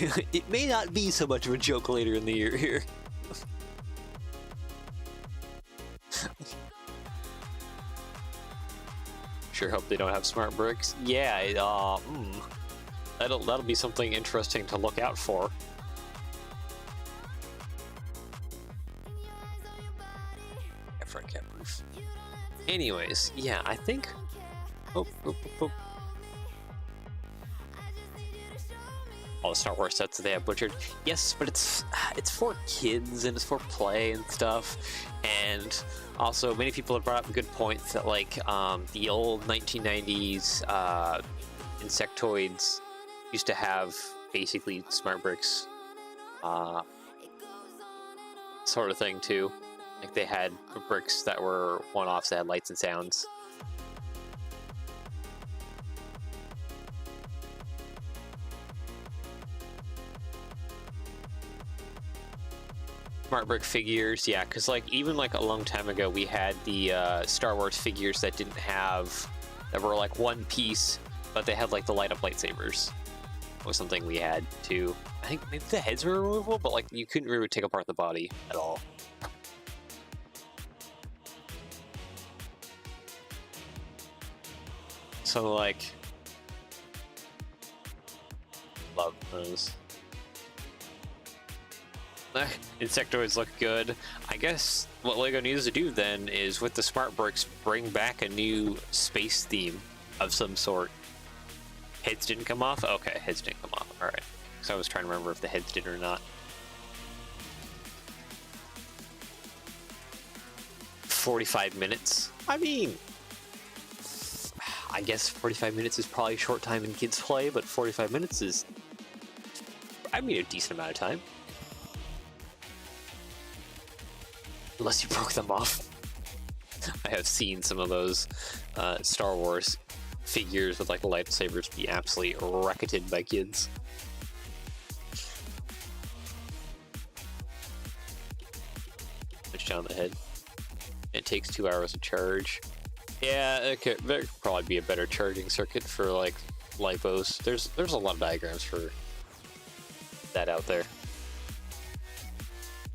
it may not be so much of a joke later in the year here. Sure hope they don't have smart bricks. Yeah, that'll be something interesting to look out for. Front cap roof. Anyways, yeah, I think. Oh. All the Star Wars sets that they have butchered. Yes, but it's for kids and it's for play and stuff. And also, many people have brought up good points that like the old 1990s insectoids used to have basically smart bricks sort of thing too. Like they had bricks that were one-offs that had lights and sounds. Smart brick figures, yeah, because like even like a long time ago we had the Star Wars figures that didn't have, that were like one piece, but they had like the light up lightsabers. It was something we had too. I think maybe the heads were removable, but like you couldn't really take apart the body at all. So like, love those. Insectoids look good. I guess what LEGO needs to do then is, with the smart bricks, bring back a new space theme of some sort. Heads didn't come off? Okay, heads didn't come off. Alright. So I was trying to remember if the heads did or not. 45 minutes? I mean, I guess 45 minutes is probably a short time in kids play, but 45 minutes is, I mean, a decent amount of time. Unless you broke them off. I have seen some of those Star Wars figures with like lightsabers be absolutely racketed by kids. Push down the head. It takes 2 hours to charge. Yeah, okay, there could probably be a better charging circuit for like lipos. There's a lot of diagrams for that out there.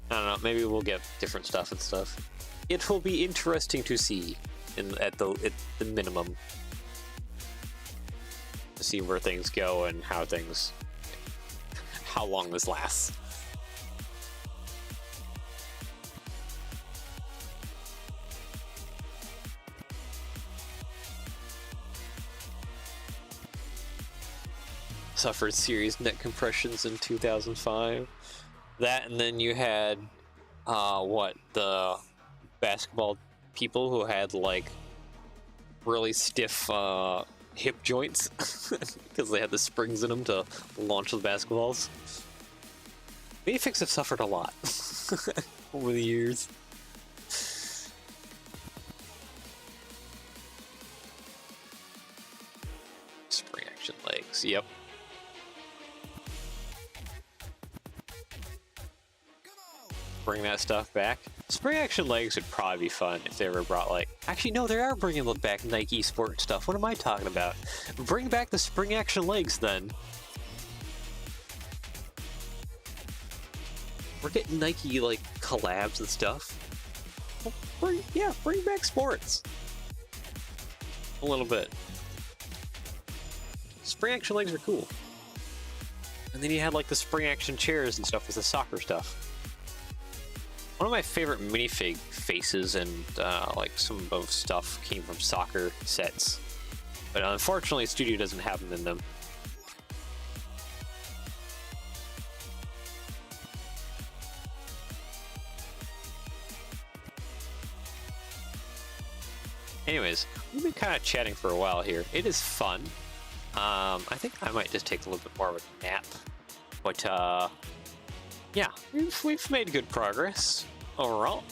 I don't know, maybe we'll get different stuff and stuff. It will be interesting to see at the minimum. To see where things go and how long this lasts. Suffered serious net compressions in 2005. That, and then you had, the basketball people who had, like, really stiff, hip joints, because they had the springs in them to launch the basketballs. Minifigs have suffered a lot over the years. Spring action legs, yep. Bring that stuff back. Spring action legs would probably be fun if they ever brought, like, actually no, they are bringing back Nike sport stuff. What am I talking about? Bring back the spring action legs then. We're getting Nike like collabs and stuff. Well, bring back sports a little bit. Spring action legs are cool. And then you had like the spring action chairs and stuff with the soccer stuff. One of my favorite minifig faces and like some of stuff came from soccer sets, but unfortunately Studio doesn't have them in them. anyways, we've been kind of chatting for a while here. It is fun. I think I might just take a little bit more of a nap. But, yeah, we've made good progress overall.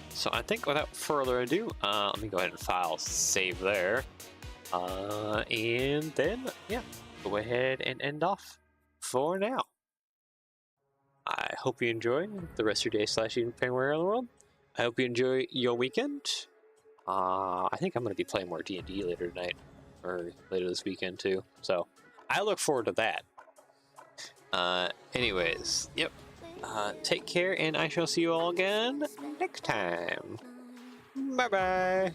So I think without further ado, let me go ahead and file save there. And then, yeah, go ahead and end off for now. I hope you enjoy the rest of your day / evening anywhere in the world. I hope you enjoy your weekend. I think I'm going to be playing more D&D later tonight, or later this weekend too. So I look forward to that. Anyways, yep. Take care, and I shall see you all again next time. Bye-bye.